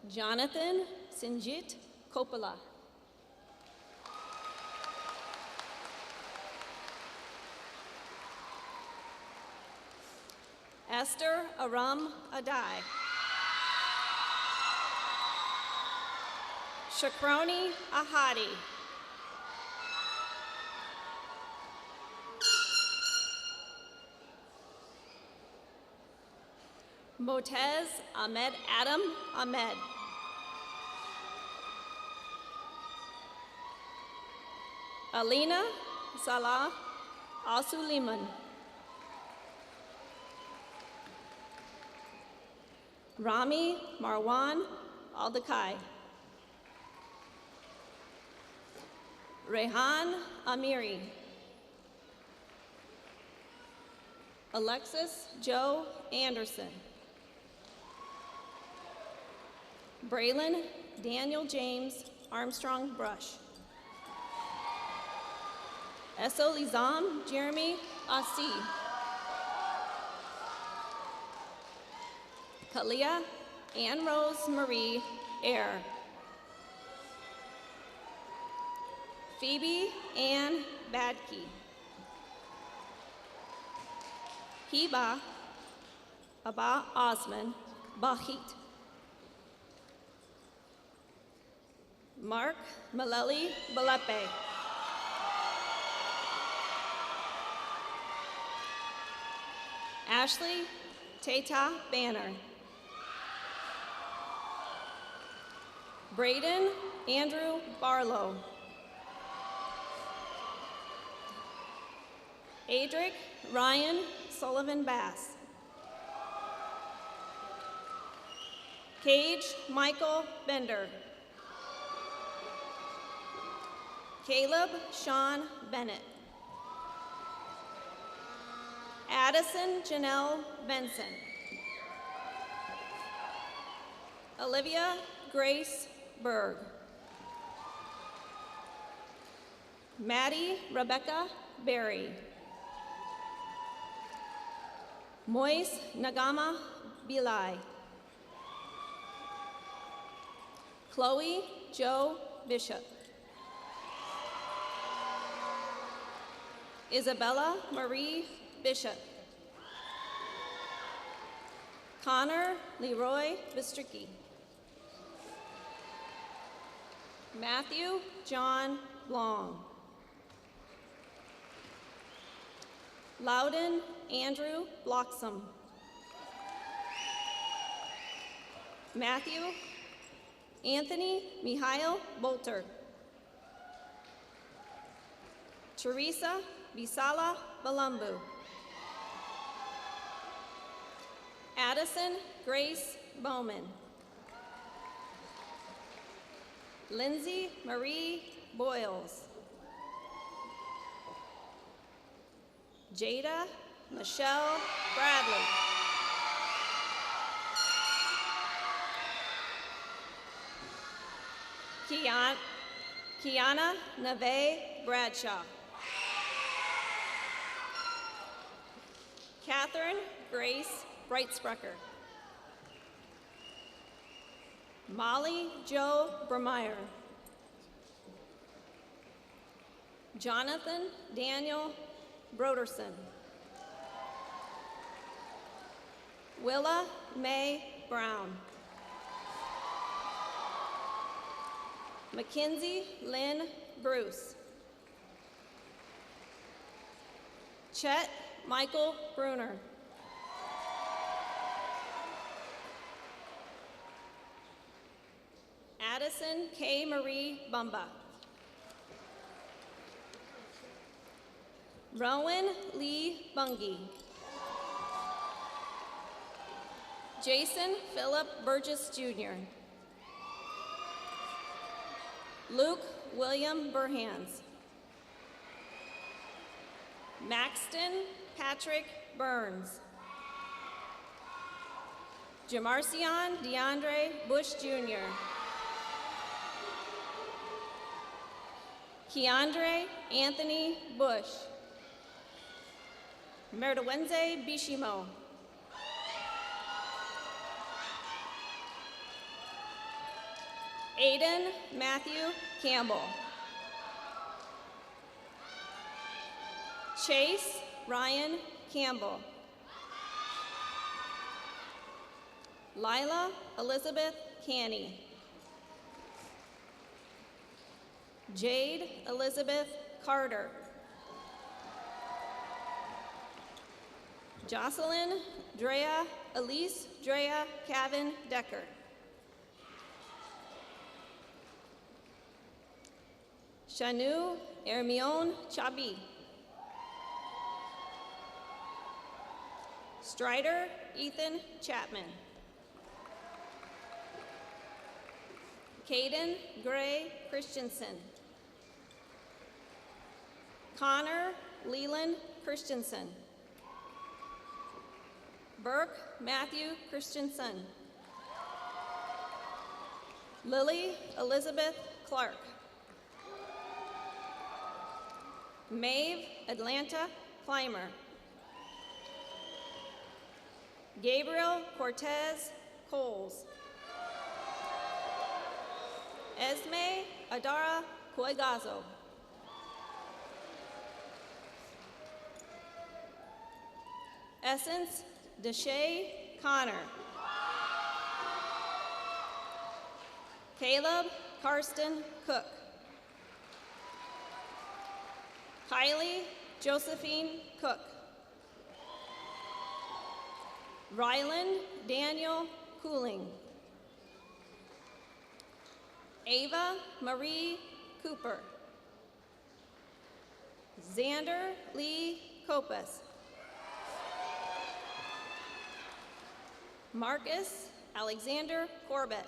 Jonathan Sinjit Coppola. Esther Aram Adai. Shakroni Ahadi. Motez Ahmed Adam Ahmed. Alina Salah Al-Suleiman. Rami Marwan Aldakai. Rehan Amiri. Alexis Joe Anderson. Braylon Daniel James Armstrong Brush. Esso Lizam Jeremy Asi. Kalia Ann Rose Marie Air. Phoebe Ann Badke. Hiba Abba Osman Bahit. Mark Maleli Balepe. Ashley Tata Banner. Braden Andrew Barlow. Adric Ryan Sullivan Bass. Cage Michael Bender. Caleb Sean Bennett. Addison Janelle Benson. Olivia Grace Berg. Maddie Rebecca Berry. Moise Nagama Bilai. Chloe Joe Bishop. Isabella Marie Bishop. Connor Leroy Bistricki. Matthew John Long. Loudon Andrew Bloxham. Matthew Anthony Mihail Bolter. Teresa Bisala Balumbu. Addison Grace Bowman. Lindsay Marie Boyles. Jada Michelle Bradley. Kiana Neve Bradshaw. Catherine Grace Breitsprecher. Molly Jo Bermeyer. Jonathan Daniel Broderson. Willa Mae Brown. Mackenzie Lynn Bruce. Chet Michael Bruner. Addison K. Marie Bumba. Rowan Lee Bungie. Jason Philip Burgess Jr. Luke William Burhans. Maxton Patrick Burns. Jamarcion DeAndre Bush Jr. Keandre Anthony Bush. Merdawenze Bishimo. Aiden Matthew Campbell. Chase Ryan Campbell. Lila Elizabeth Canny. Jade Elizabeth Carter. Jocelyn Drea Elise Drea Cavan Decker. Shanu Hermione Chabi. Strider Ethan Chapman. Caden Gray Christensen. Connor Leland Christensen. Burke Matthew Christensen. Lily Elizabeth Clark. Maeve Atlanta Clymer. Gabriel Cortez Coles. Esme Adara Coigazo. Essence Deshay Connor. Caleb Karsten Cook. Kylie Josephine Cook. Ryland Daniel Cooling. Ava Marie Cooper. Xander Lee Copas. Marcus Alexander Corbett.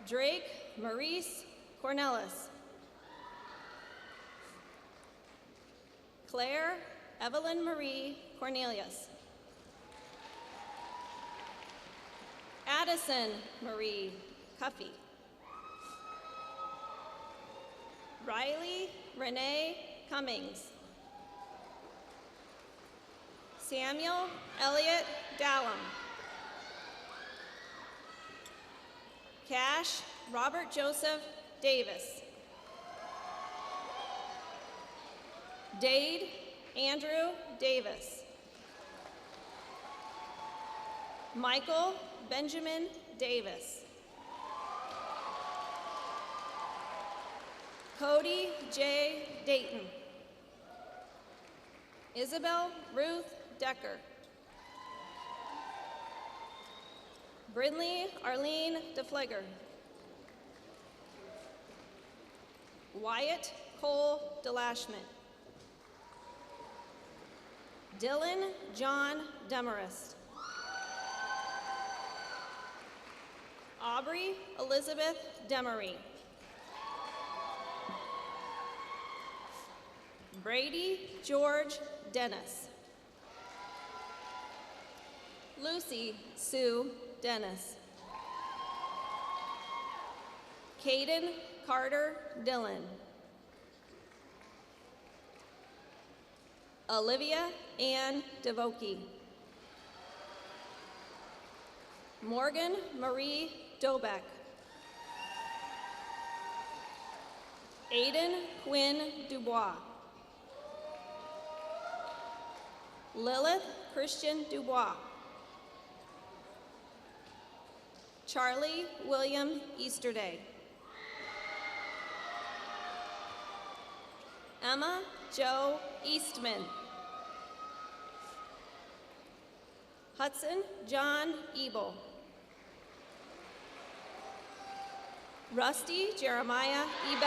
Drake Maurice Cornelis. Claire Evelyn Marie Cornelius. Addison Marie Cuffey. Riley Renee Cummings. Samuel Elliott Dallum. Cash Robert Joseph Davis. Dade Andrew Davis. Michael Benjamin Davis. Cody J. Dayton. Isabel Ruth Decker. Brinley Arlene DeFlegger. Wyatt Cole DeLashman. Dylan John Demarest. Aubrey Elizabeth Demery. Brady George Dennis. Lucy Sue Dennis. Caden Carter Dillon. Olivia Ann DeVoke. Morgan Marie Dobeck. Aiden Quinn Dubois. Lilith Christian Dubois. Charlie William Easterday. Emma Jo Eastman. Hudson John Ebel. Rusty Jeremiah Ebel.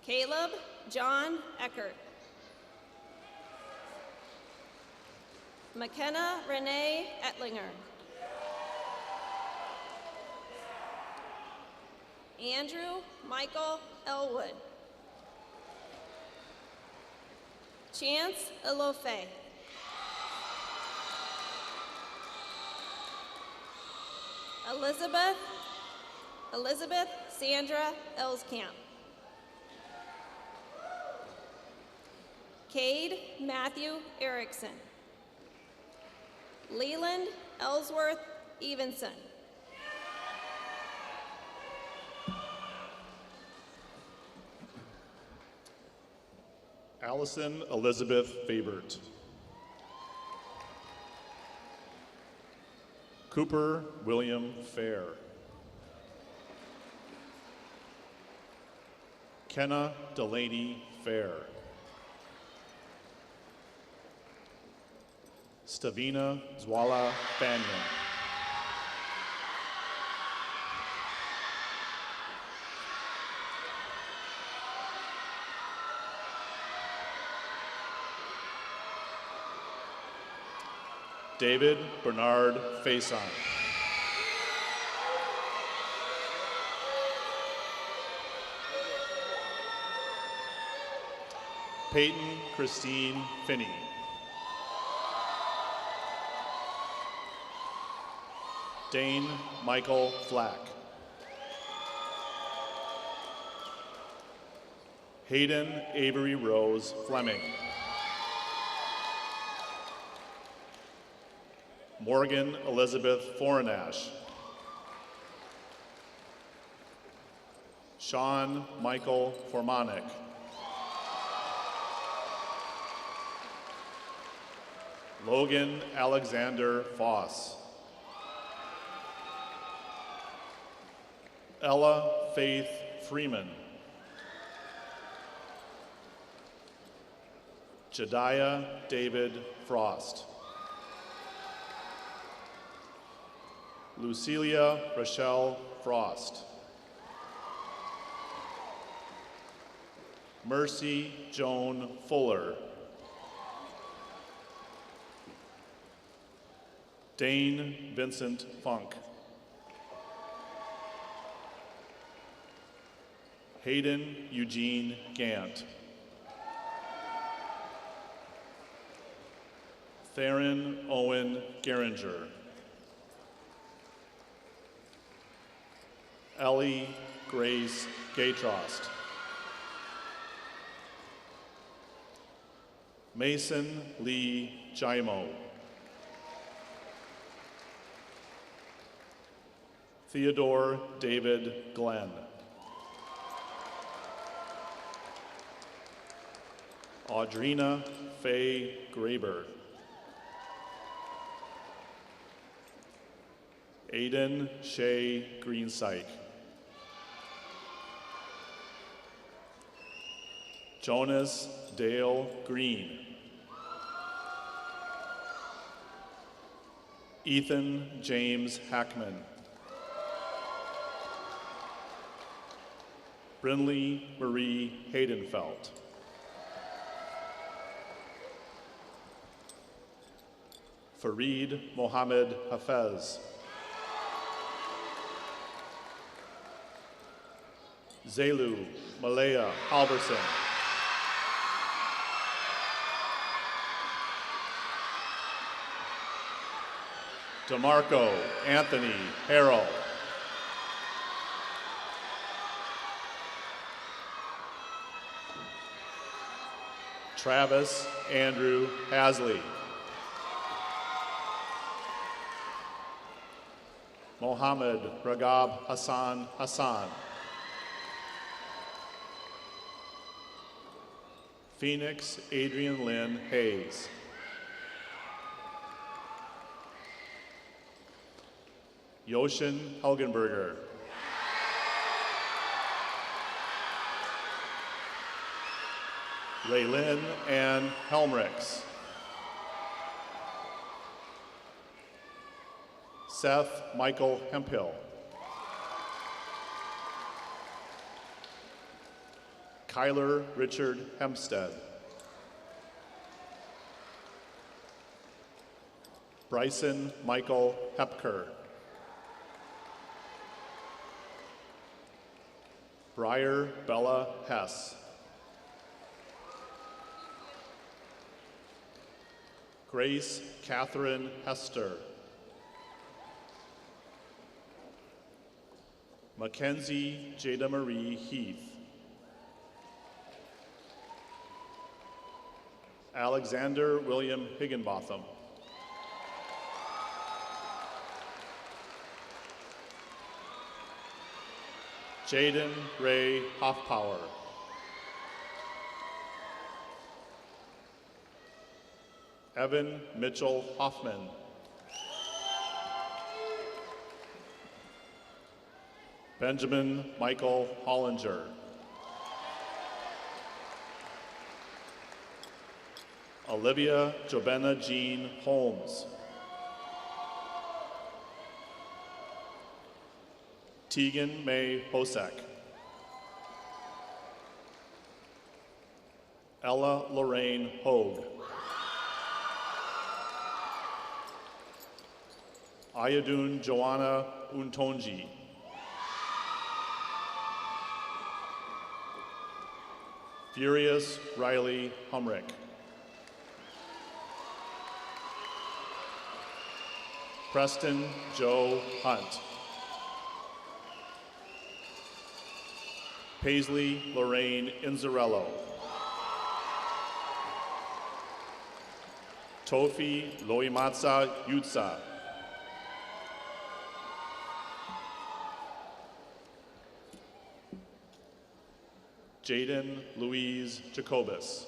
Caleb John Eckert. McKenna Renee Ettlinger. Andrew Michael Elwood. Chance Elofe. Elizabeth Sandra Elskamp. Cade Matthew Erickson. Leland Ellsworth Evenson. Allison Elizabeth Fabert. Cooper William Fair. Kenna Delaney Fair. Stavina Zwala Banyan. David Bernard Faison. Peyton Christine Finney. Dane Michael Flack. Hayden Avery Rose Fleming. Morgan Elizabeth Fornash. Sean Michael Formanek. Logan Alexander Foss. Ella Faith Freeman. Jediah David Frost. Lucilia Rochelle Frost. Mercy Joan Fuller. Dane Vincent Funk. Hayden Eugene Gant. Theron Owen Geringer. Ellie Grace Gaytrost. Mason Lee Jaimo. Theodore David Glenn. Audrina Faye Graber. Aiden Shea Greensyke. Jonas Dale Green. Ethan James Hackman. Brinley Marie Haydenfeld. Fareed Mohammed Hafez. Zelu Malaya Halverson. DeMarco Anthony Harrell. Travis Andrew Hasley. Mohammed Ragab Hassan Hassan. Phoenix Adrian Lynn Hayes. Yoshin Helgenberger. Raylyn Ann Helmricks. Seth Michael Hemphill. Kyler Richard Hempstead. Bryson Michael Hepker. Briar Bella Hess. Grace Catherine Hester. Mackenzie Jada Marie Heath. Alexander William Higginbotham. Jaden Ray Hoffpower. Evan Mitchell Hoffman. Benjamin Michael Hollinger. Olivia Jobena Jean Holmes. Tegan May Hosek. Ella Lorraine Hogue. Ayadun Joanna Untonji. Furious Riley Humrick. Preston Joe Hunt. Paisley Lorraine Inzarello. Tofi Loimatsa Yutsa. Jaden Louise Jacobus.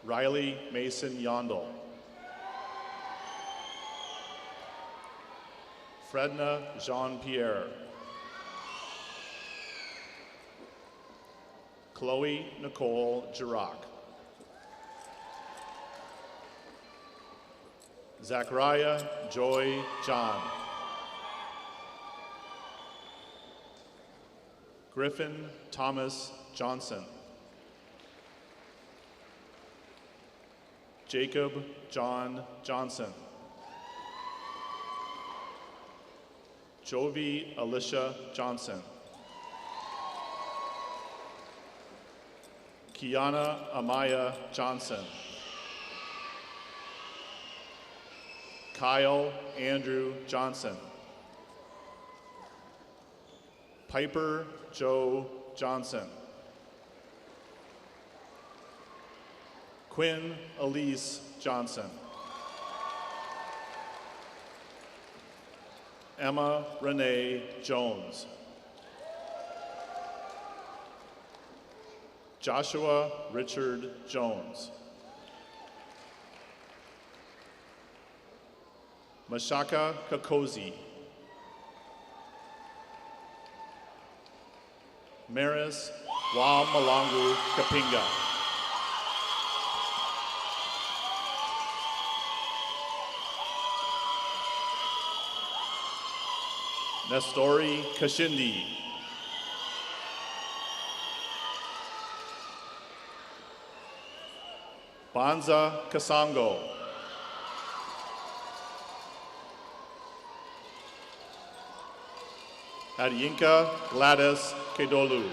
Riley Mason Yondel. Fredna Jean-Pierre. Chloe Nicole Girac. Zachariah Joy John. Griffin Thomas Johnson. Jacob John Johnson. Jovi Alicia Johnson. Kiana Amaya Johnson. Kyle Andrew Johnson. Piper Joe Johnson. Quinn Elise Johnson. Emma Renee Jones. Joshua Richard Jones. Mashaka Kakozi. Maris Wa Malangu Kapinga. Nestori Kashindi. Banza Kasango. Adiyinka Gladys Kedolu.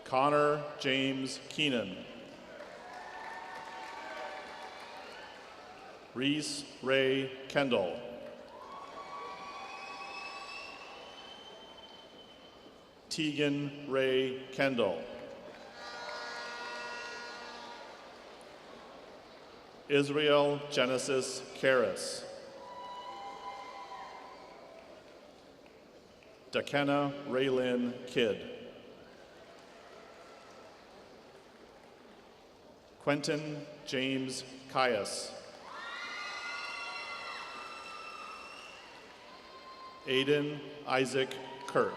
Connor James Keenan. Reese Ray Kendall. Tegan Ray Kendall. Israel Genesis Karras. Dakena Raylyn Kidd. Quentin James Caius. Aiden Isaac Kirk.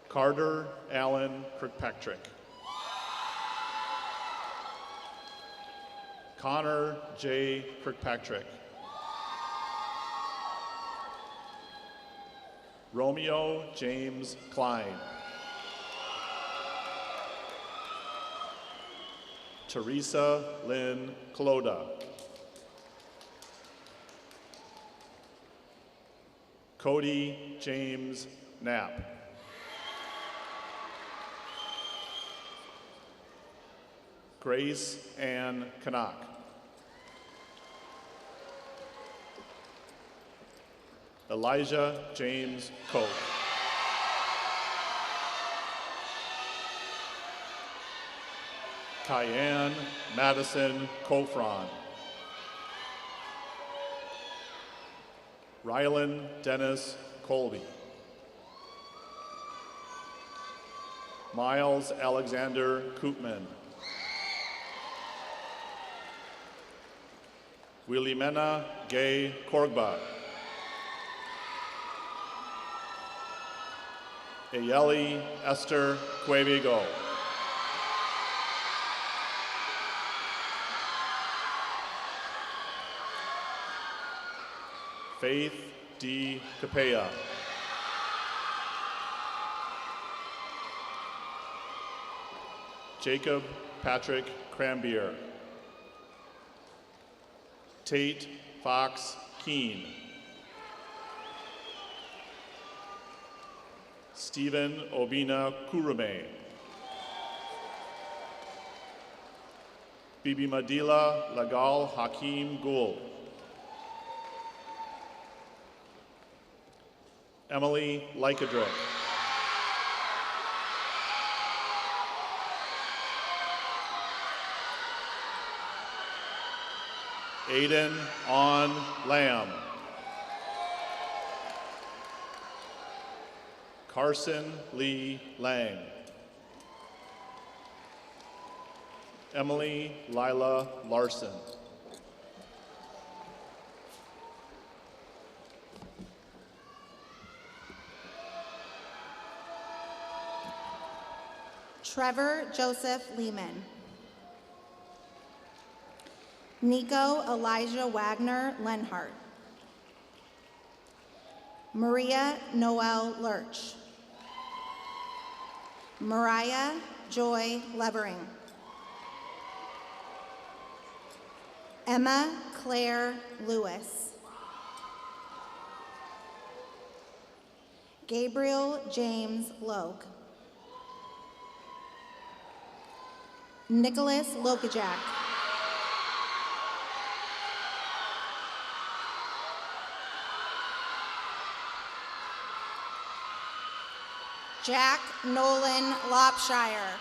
Carter Allen Kirkpatrick. Connor J. Kirkpatrick. Romeo James Klein. Teresa Lynn Cloda. Cody James Knapp. Grace Ann Canuck. Elijah James Koch. Kyan Madison Kofron. Rylan Dennis Colby. Miles Alexander Koopman. Willimena Gay Korgba. Ayeli Esther Cuevigo. Faith D. Capella. Jacob Patrick Crambier. Tate Fox Keene. Stephen Obina Kurume. Bibi Madila Lagal Hakim Gul. Emily Lycadrick. Aiden On Lamb. Carson Lee Lang. Emily Lila Larson. Trevor Joseph Lehman. Nico Elijah Wagner Lenhart. Maria Noel Lurch. Mariah Joy Levering. Emma Claire Lewis. Gabriel James Logue. Nicholas Lokajak. Jack Nolan Lopshire.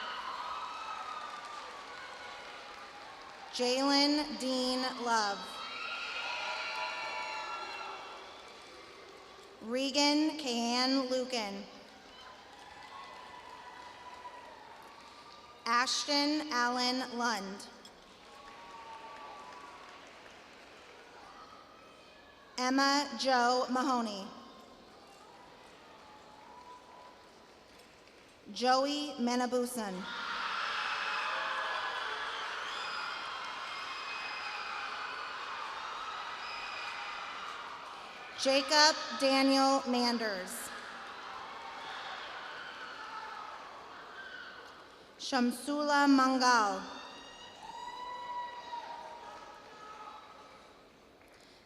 Jalen Dean Love. Regan Kayan Lucan. Ashton Allen Lund. Emma Jo Mahoney. Joey Menabusan. Jacob Daniel Manders. Shamsula Mangal.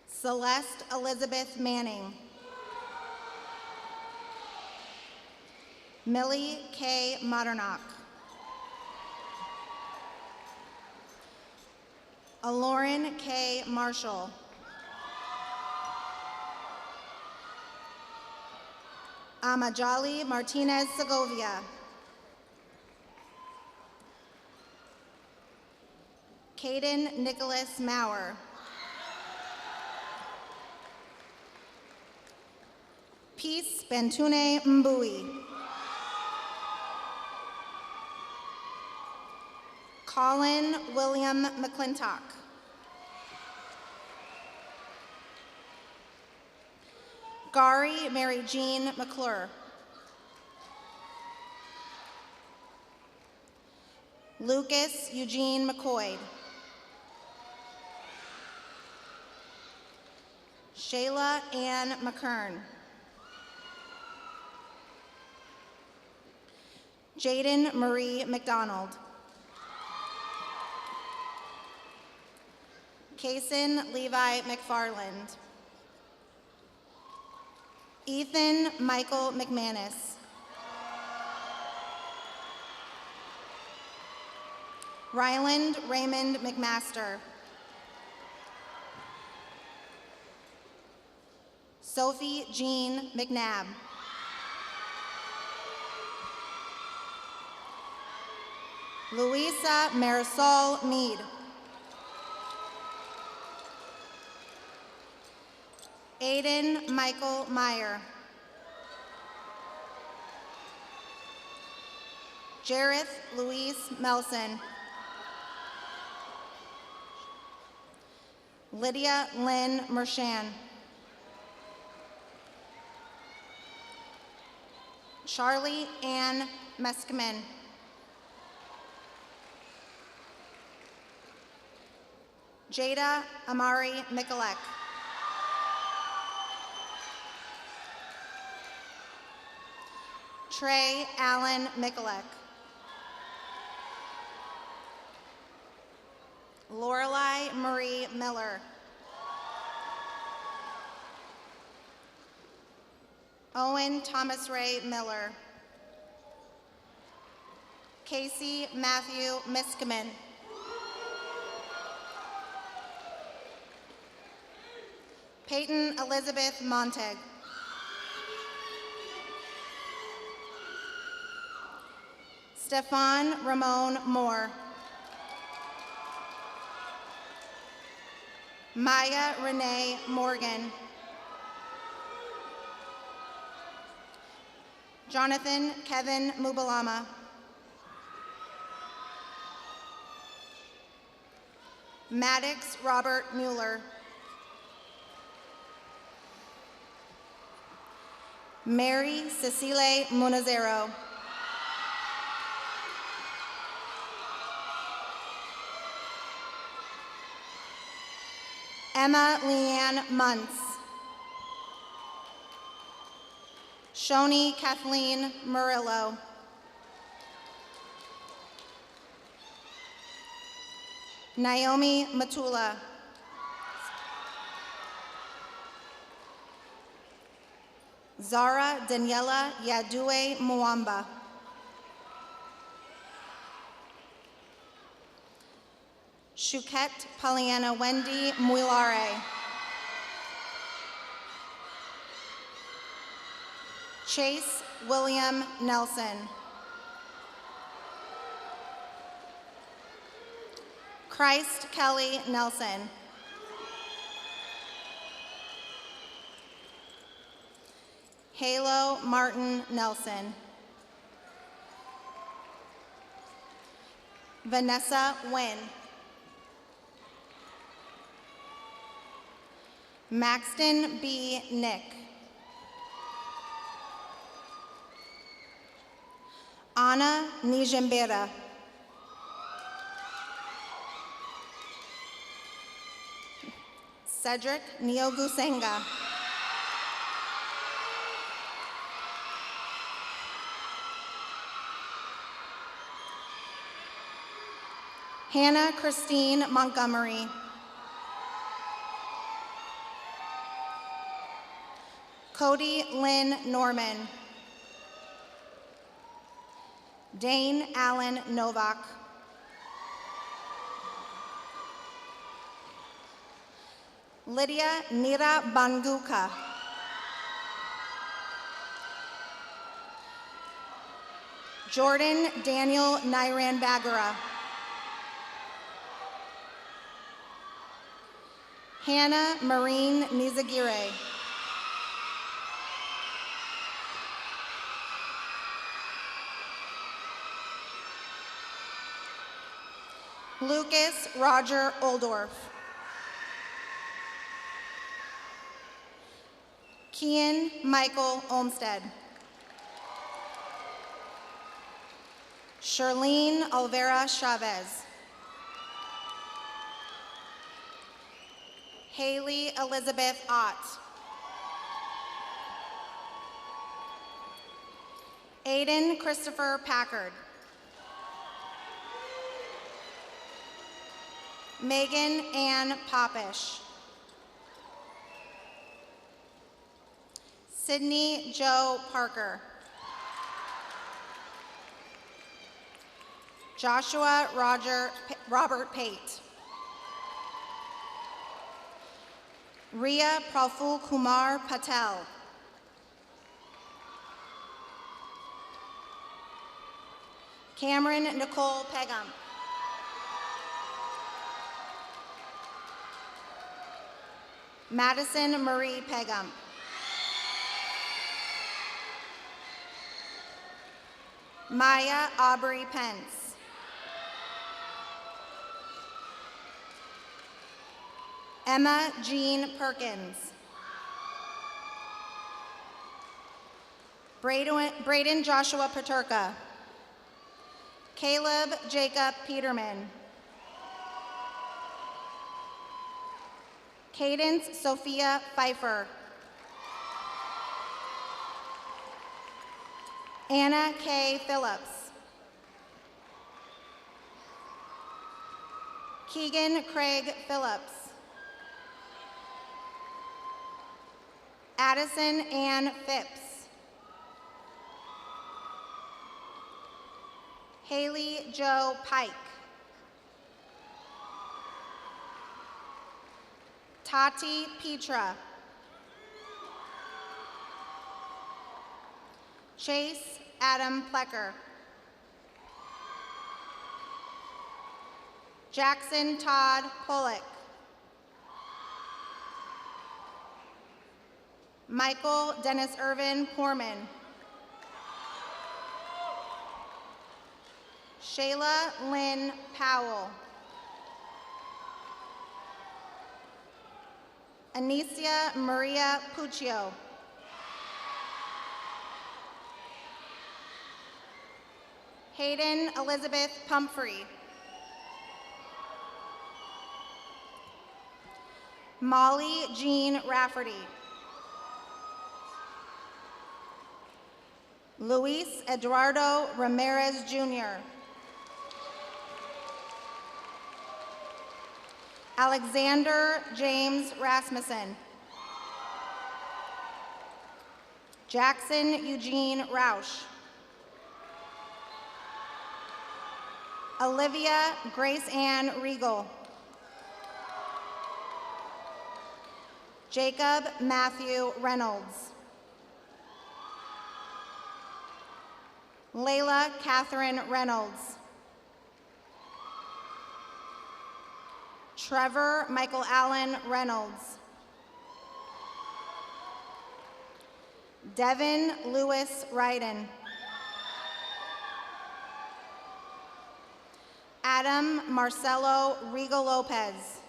Celeste Elizabeth Manning. Millie K. Modernock. Aloran K. Marshall. Amajali Martinez Segovia. Caden Nicholas Maurer. Peace Bentune Mbui. Colin William McClintock. Gary Mary Jean McClure. Lucas Eugene McCoy. Shayla Ann McKern. Jaden Marie McDonald. Kason Levi McFarland. Ethan Michael McManus. Ryland Raymond McMaster. Sophie Jean McNabb. Luisa Marisol Mead. Aiden Michael Meyer. Jareth Louise Melson. Lydia Lynn Mershan. Charlie Ann Meskimen. Jada Amari Mikulek. Trey Allen Mikulek. Lorelei Marie Miller. Owen Thomas Ray Miller. Casey Matthew Miskimen. Peyton Elizabeth Montag. Stefan Ramon Moore. Maya Renee Morgan. Jonathan Kevin Mubalama. Maddox Robert Mueller. Mary Cecile Munazero. Emma Leanne Muntz. Shoni Kathleen Murillo. Naomi Matula. Zara Daniela Yadue Mwamba. Shuket Pollyanna Wendy Muilare. Chase William Nelson. Christ Kelly Nelson. Halo Martin Nelson. Vanessa Wynn. Maxton B. Nick. Anna Nijimbira. Cedric Niogusenga. Hannah Christine Montgomery. Cody Lynn Norman. Dane Allen Novak. Lydia Nira Banguka. Jordan Daniel Niran Bagara. Hannah Marine Nizagire. Lucas Roger Oldorf. Kian Michael Olmsted. Charlene Olvera Chavez. Haley Elizabeth Ott. Aiden Christopher Packard. Megan Ann Popish. Sydney Joe Parker. Joshua Robert Pate. Riya Praful Kumar Patel. Cameron Nicole Pegum. Madison Marie Pegum. Maya Aubrey Pence. Emma Jean Perkins. Braden Joshua Paterka. Caleb Jacob Peterman. Cadence Sophia Pfeiffer. Anna K. Phillips. Keegan Craig Phillips. Addison Ann Phipps. Haley Joe Pike. Tati Petra. Chase Adam Plecker. Jackson Todd Pollock. Michael Dennis Irvin Poorman. Shayla Lynn Powell. Anicia Maria Puccio. Hayden Elizabeth Pumphrey. Molly Jean Rafferty. Luis Eduardo Ramirez Jr. Alexander James Rasmussen. Jackson Eugene Roush. Olivia Grace Ann Regal. Jacob Matthew Reynolds. Layla Catherine Reynolds. Trevor Michael Allen Reynolds. Devin Lewis Ryden. Adam Marcelo Rigo Lopez.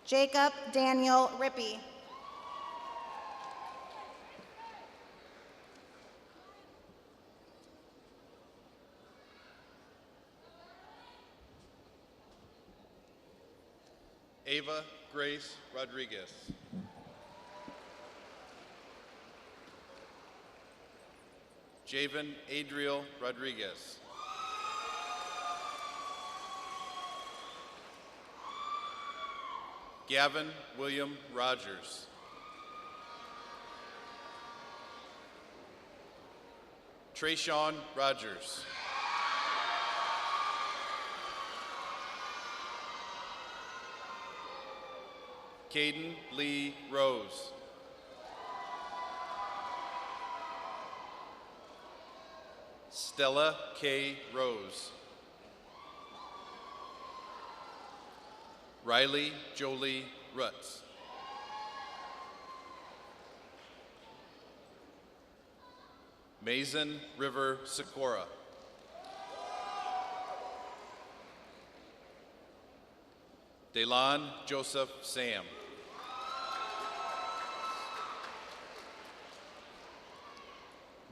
Jacob Daniel Rippey. Ava Grace Rodriguez. Javen Adriel Rodriguez. Gavin William Rogers. Trayshawn Rogers. Caden Lee Rose. Stella K. Rose. Riley Jolie Rutz. Mason River Sikora. Delon Joseph Sam.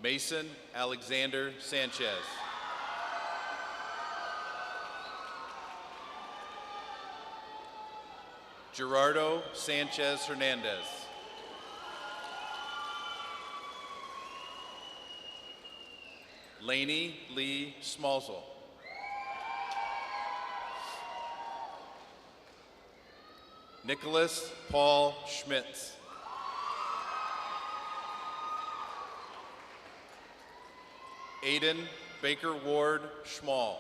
Mason Alexander Sanchez. Gerardo Sanchez Hernandez. Laney Lee Smalzel. Nicholas Paul Schmitz. Aiden Baker Ward Schmall.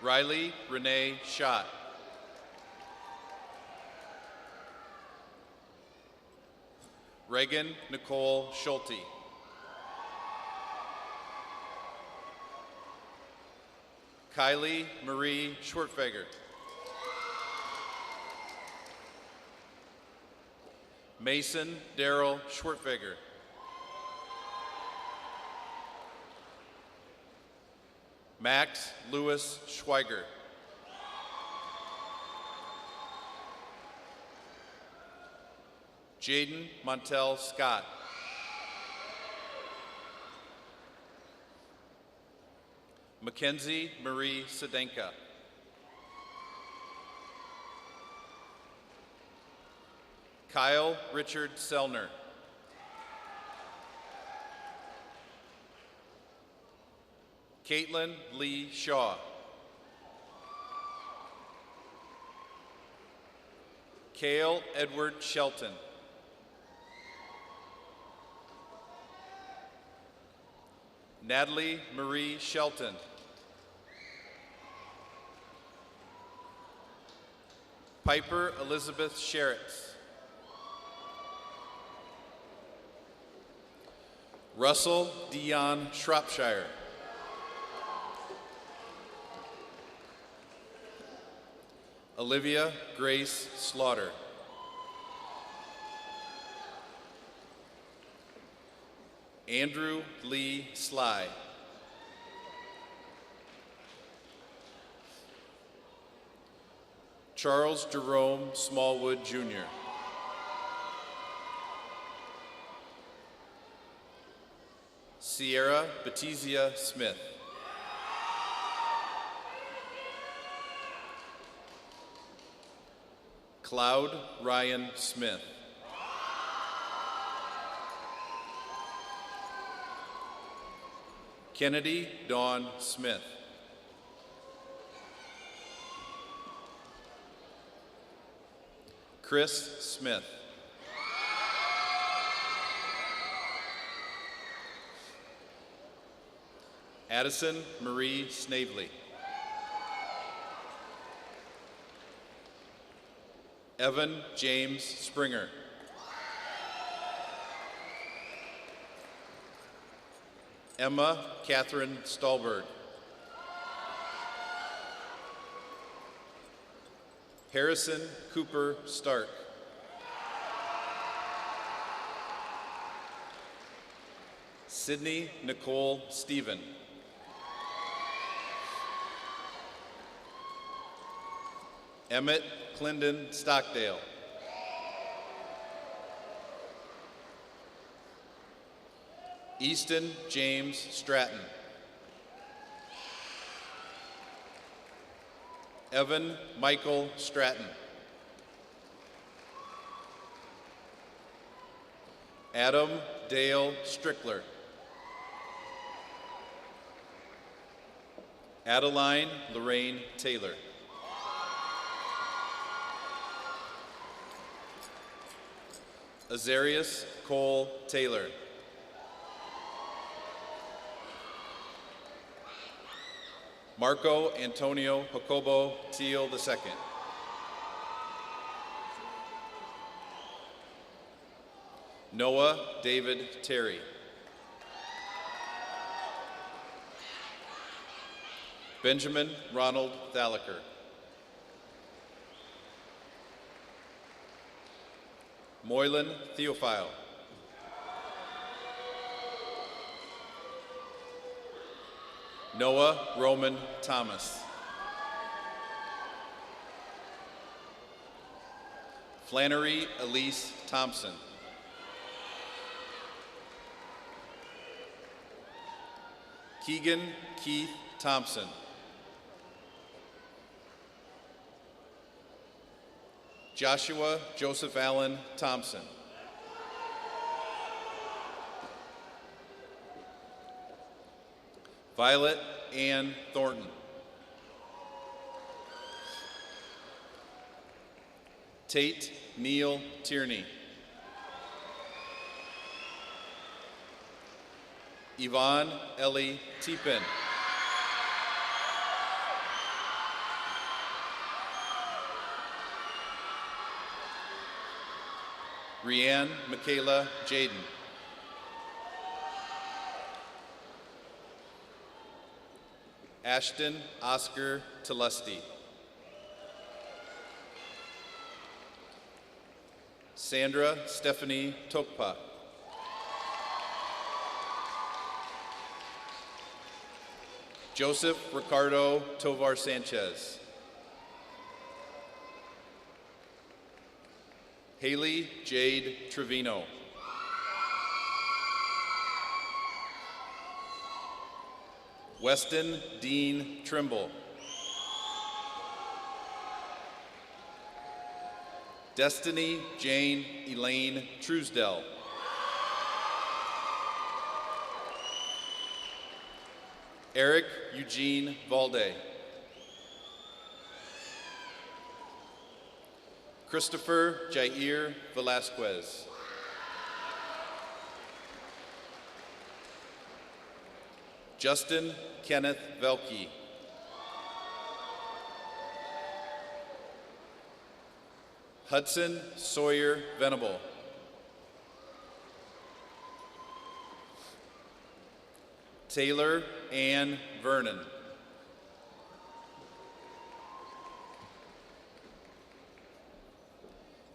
Riley Renee Schott. Reagan Nicole Schulte. Kylie Marie Schwertfeger. Mason Darrell Schwertfeger. Max Lewis Schweiger. Jaden Montel Scott. Mackenzie Marie Sedenka. Kyle Richard Selner. Caitlin Lee Shaw. Cale Edward Shelton. Natalie Marie Shelton. Piper Elizabeth Sheritz. Russell Dion Shropshire. Olivia Grace Slaughter. Andrew Lee Sly. Charles Jerome Smallwood, Jr. Sierra Batizia Smith. Cloud Ryan Smith. Kennedy Dawn Smith. Chris Smith. Addison Marie Snavely. Evan James Springer. Emma Catherine Stallberg. Harrison Cooper Stark. Sydney Nicole Stephen. Emmett Clendon Stockdale. Easton James Stratton. Evan Michael Stratton. Adam Dale Strickler. Adeline Lorraine Taylor. Azarius Cole Taylor. Marco Antonio Jacobo Teal II. Noah David Terry. Benjamin Ronald Thalacker. Moylan Theophile. Noah Roman Thomas. Flannery Elise Thompson. Keegan Keith Thompson. Joshua Joseph Allen Thompson. Violet Ann Thornton. Tate Neil Tierney. Yvonne Ellie Teepin. Rianne Michaela Jaden. Ashton Oscar Telesti. Sandra Stephanie Tokpa. Joseph Ricardo Tovar Sanchez. Haley Jade Trevino. Weston Dean Trimble. Destiny Jane Elaine Truesdell. Eric Eugene Valde. Christopher Jair Velasquez. Justin Kenneth Velke. Hudson Sawyer Venable. Taylor Ann Vernon.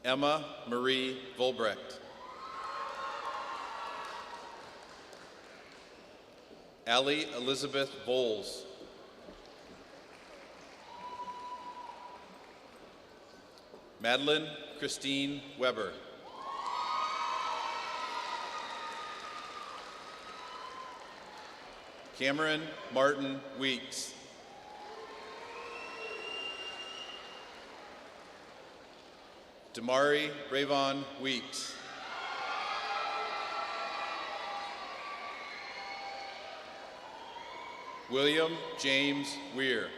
Emma Marie Volbrecht. Allie Elizabeth Bowles. Madeline Christine Weber. Cameron Martin Weeks. Damari Ravon Weeks. William James Weir.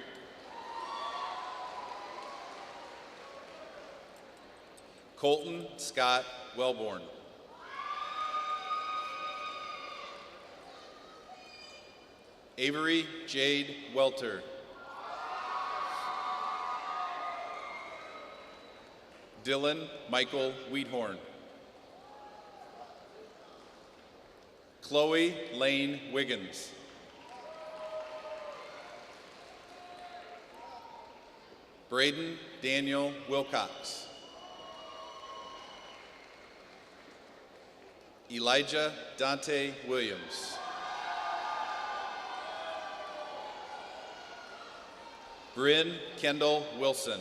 Colton Scott Wellborn. Avery Jade Welter. Dylan Michael Wheathorn. Chloe Lane Wiggins. Braden Daniel Wilcox. Elijah Dante Williams. Bryn Kendall Wilson.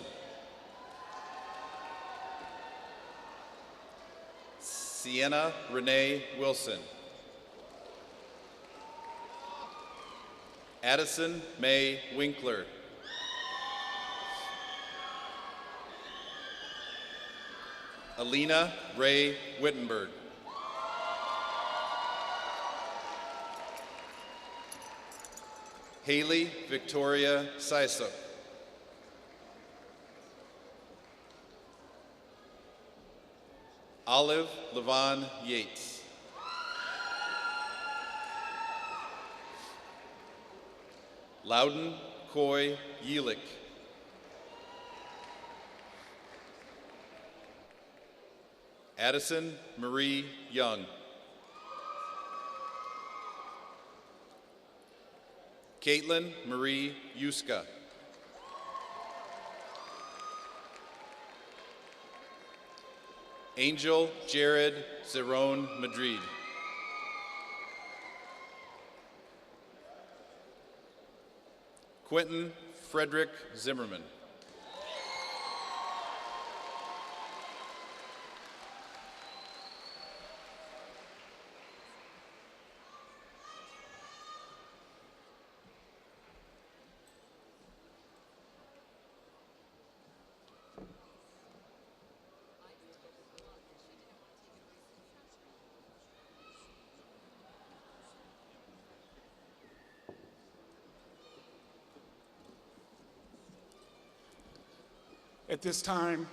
Sienna Renee Wilson. Addison May Winkler. Alina Ray Wittenberg. Haley Victoria Sisuk. Olive Levon Yates. Loudon Coy Yelik. Addison Marie Young. Caitlin Marie Yuska. Angel Jared Zerone Madrid. Quentin Frederick Zimmerman. At this time,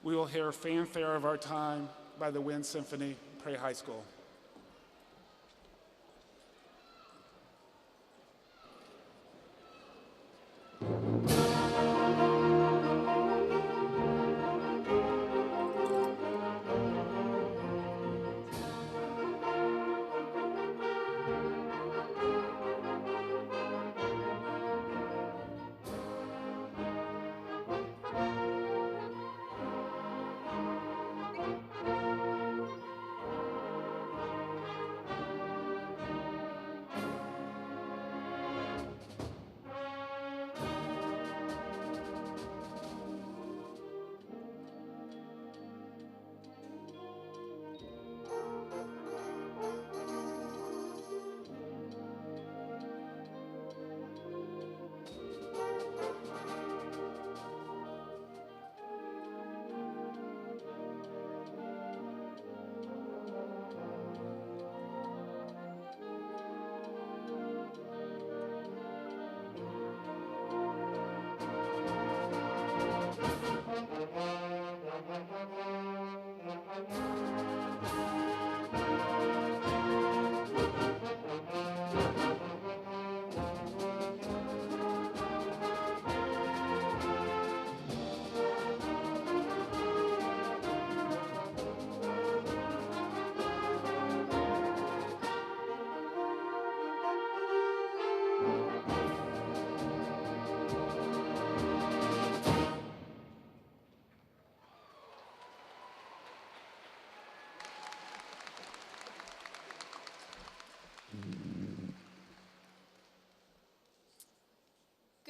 we will hear Fanfare of Our Time by the Wind Symphony, Prairie High School.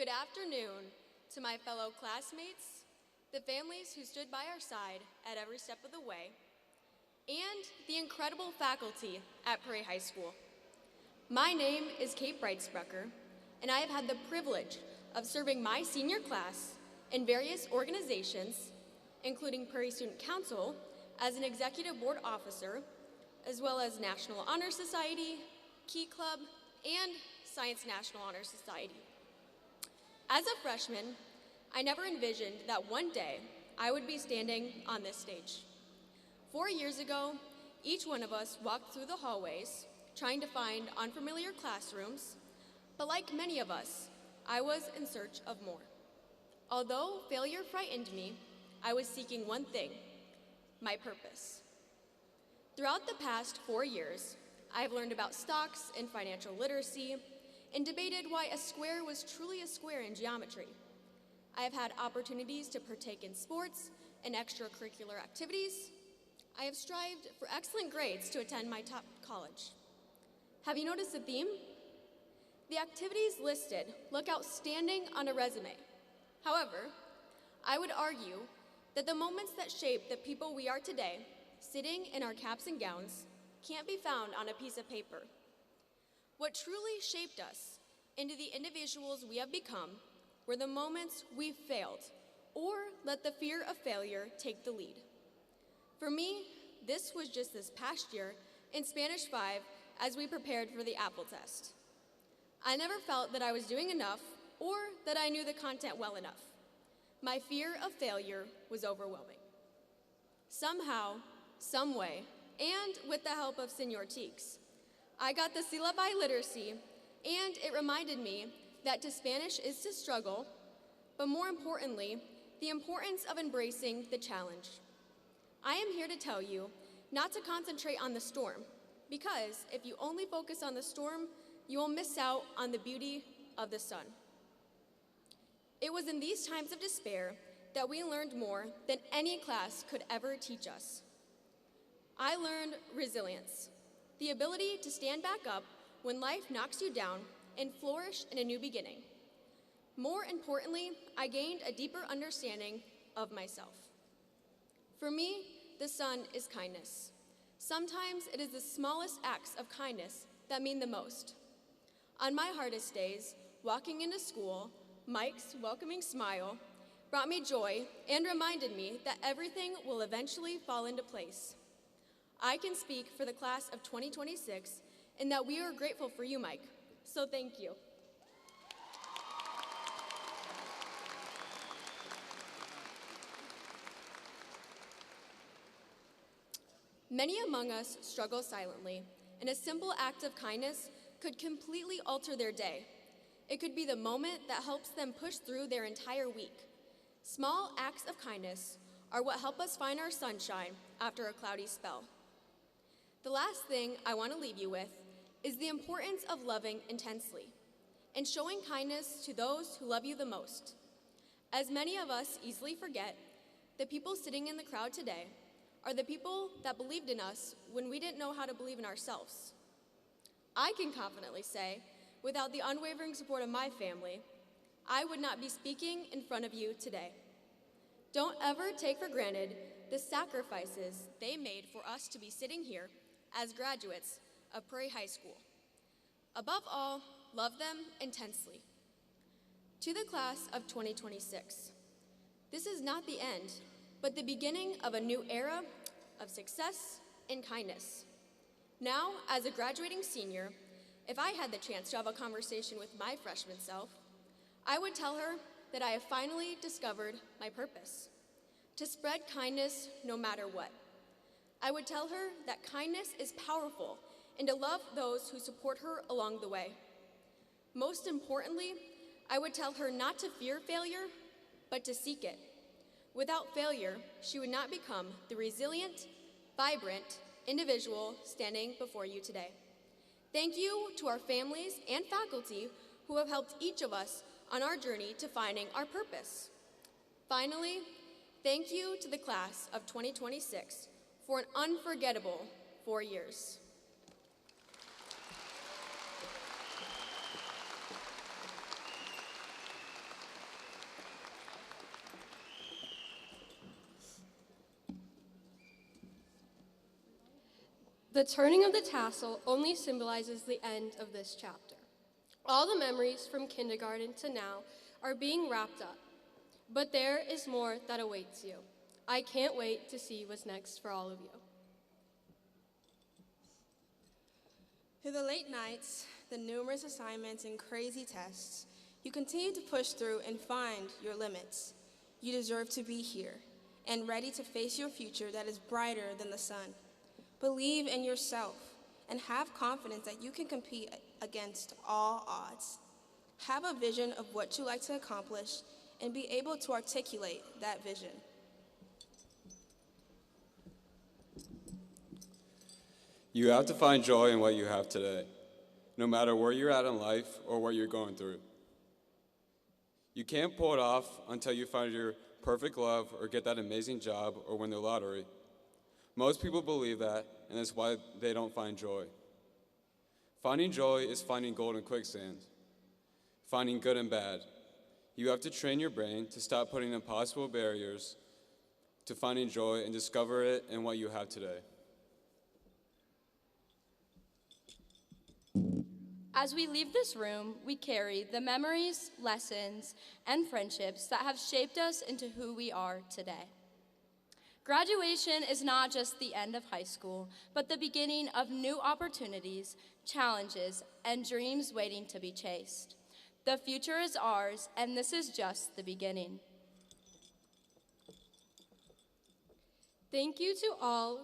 Good afternoon to my fellow classmates, the families who stood by our side at every step of the way, and the incredible faculty at Prairie High School. My name is Kate Breitsprecher, and I have had the privilege of serving my senior class in various organizations, including Prairie Student Council as an executive board officer, as well as National Honor Society, Key Club, and Science National Honor Society. As a freshman, I never envisioned that one day I would be standing on this stage. 4 years ago, each one of us walked through the hallways trying to find unfamiliar classrooms, but like many of us, I was in search of more. Although failure frightened me, I was seeking one thing: my purpose. Throughout the past 4 years, I have learned about stocks and financial literacy and debated why a square was truly a square in geometry. I have had opportunities to partake in sports and extracurricular activities. I have strived for excellent grades to attend my top college. Have you noticed a theme? The activities listed look outstanding on a resume. However, I would argue that the moments that shape the people we are today, sitting in our caps and gowns, can't be found on a piece of paper. What truly shaped us into the individuals we have become were the moments we failed or let the fear of failure take the lead. For me, this was just this past year in Spanish 5 as we prepared for the Apple test. I never felt that I was doing enough or that I knew the content well enough. My fear of failure was overwhelming. Somehow, some way, and with the help of Senor Teeks, I got the syllabi literacy, and it reminded me that to Spanish is to struggle, but more importantly, the importance of embracing the challenge. I am here to tell you not to concentrate on the storm, because if you only focus on the storm, you will miss out on the beauty of the sun. It was in these times of despair that we learned more than any class could ever teach us. I learned resilience, the ability to stand back up when life knocks you down and flourish in a new beginning. More importantly, I gained a deeper understanding of myself. For me, the sun is kindness. Sometimes it is the smallest acts of kindness that mean the most. On my hardest days, walking into school, Mike's welcoming smile brought me joy and reminded me that everything will eventually fall into place. I can speak for the class of 2026 and that we are grateful for you, Mike, so thank you. Many among us struggle silently, and a simple act of kindness could completely alter their day. It could be the moment that helps them push through their entire week. Small acts of kindness are what help us find our sunshine after a cloudy spell. The last thing I want to leave you with is the importance of loving intensely and showing kindness to those who love you the most. As many of us easily forget, the people sitting in the crowd today are the people that believed in us when we didn't know how to believe in ourselves. I can confidently say, without the unwavering support of my family, I would not be speaking in front of you today. Don't ever take for granted the sacrifices they made for us to be sitting here as graduates of Prairie High School. Above all, love them intensely. To the class of 2026, this is not the end, but the beginning of a new era of success and kindness. Now, as a graduating senior, if I had the chance to have a conversation with my freshman self, I would tell her that I have finally discovered my purpose: to spread kindness no matter what. I would tell her that kindness is powerful and to love those who support her along the way. Most importantly, I would tell her not to fear failure, but to seek it. Without failure, she would not become the resilient, vibrant individual standing before you today. Thank you to our families and faculty who have helped each of us on our journey to finding our purpose. Finally, thank you to the class of 2026 for an unforgettable 4 years. The turning of the tassel only symbolizes the end of this chapter. All the memories from kindergarten to now are being wrapped up, but there is more that awaits you. I can't wait to see what's next for all of you. Through the late nights, the numerous assignments and crazy tests, you continue to push through and find your limits. You deserve to be here and ready to face your future that is brighter than the sun. Believe in yourself and have confidence that you can compete against all odds. Have a vision of what you like to accomplish and be able to articulate that vision. You have to find joy in what you have today, no matter where you're at in life or what you're going through. You can't pull it off until you find your perfect love or get that amazing job or win the lottery. Most people believe that, and that's why they don't find joy. Finding joy is finding gold in quicksand, finding good and bad. You have to train your brain to stop putting impossible barriers to finding joy and discover it in what you have today. As we leave this room, we carry the memories, lessons, and friendships that have shaped us into who we are today. Graduation is not just the end of high school, but the beginning of new opportunities, challenges, and dreams waiting to be chased. The future is ours, and this is just the beginning. Thank you to all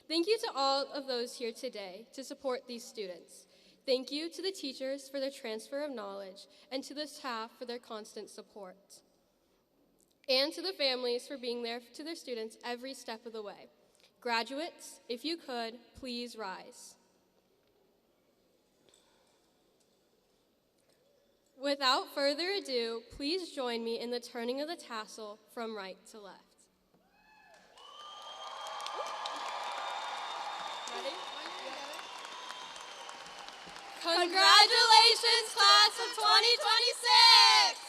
Thank you to all of those here today to support these students. Thank you to the teachers for their transfer of knowledge and to the staff for their constant support. And to the families for being there to their students every step of the way. Graduates, if you could, please rise. Without further ado, please join me in the turning of the tassel from right to left. Congratulations, class of 2026!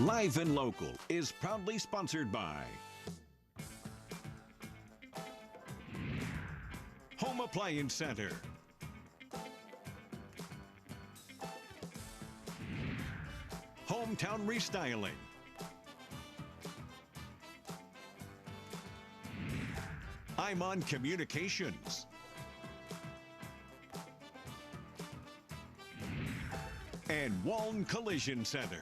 Live and Local is proudly sponsored by Home Appliance Center, Hometown Restyling, I'm On Communications, and Walton Collision Center.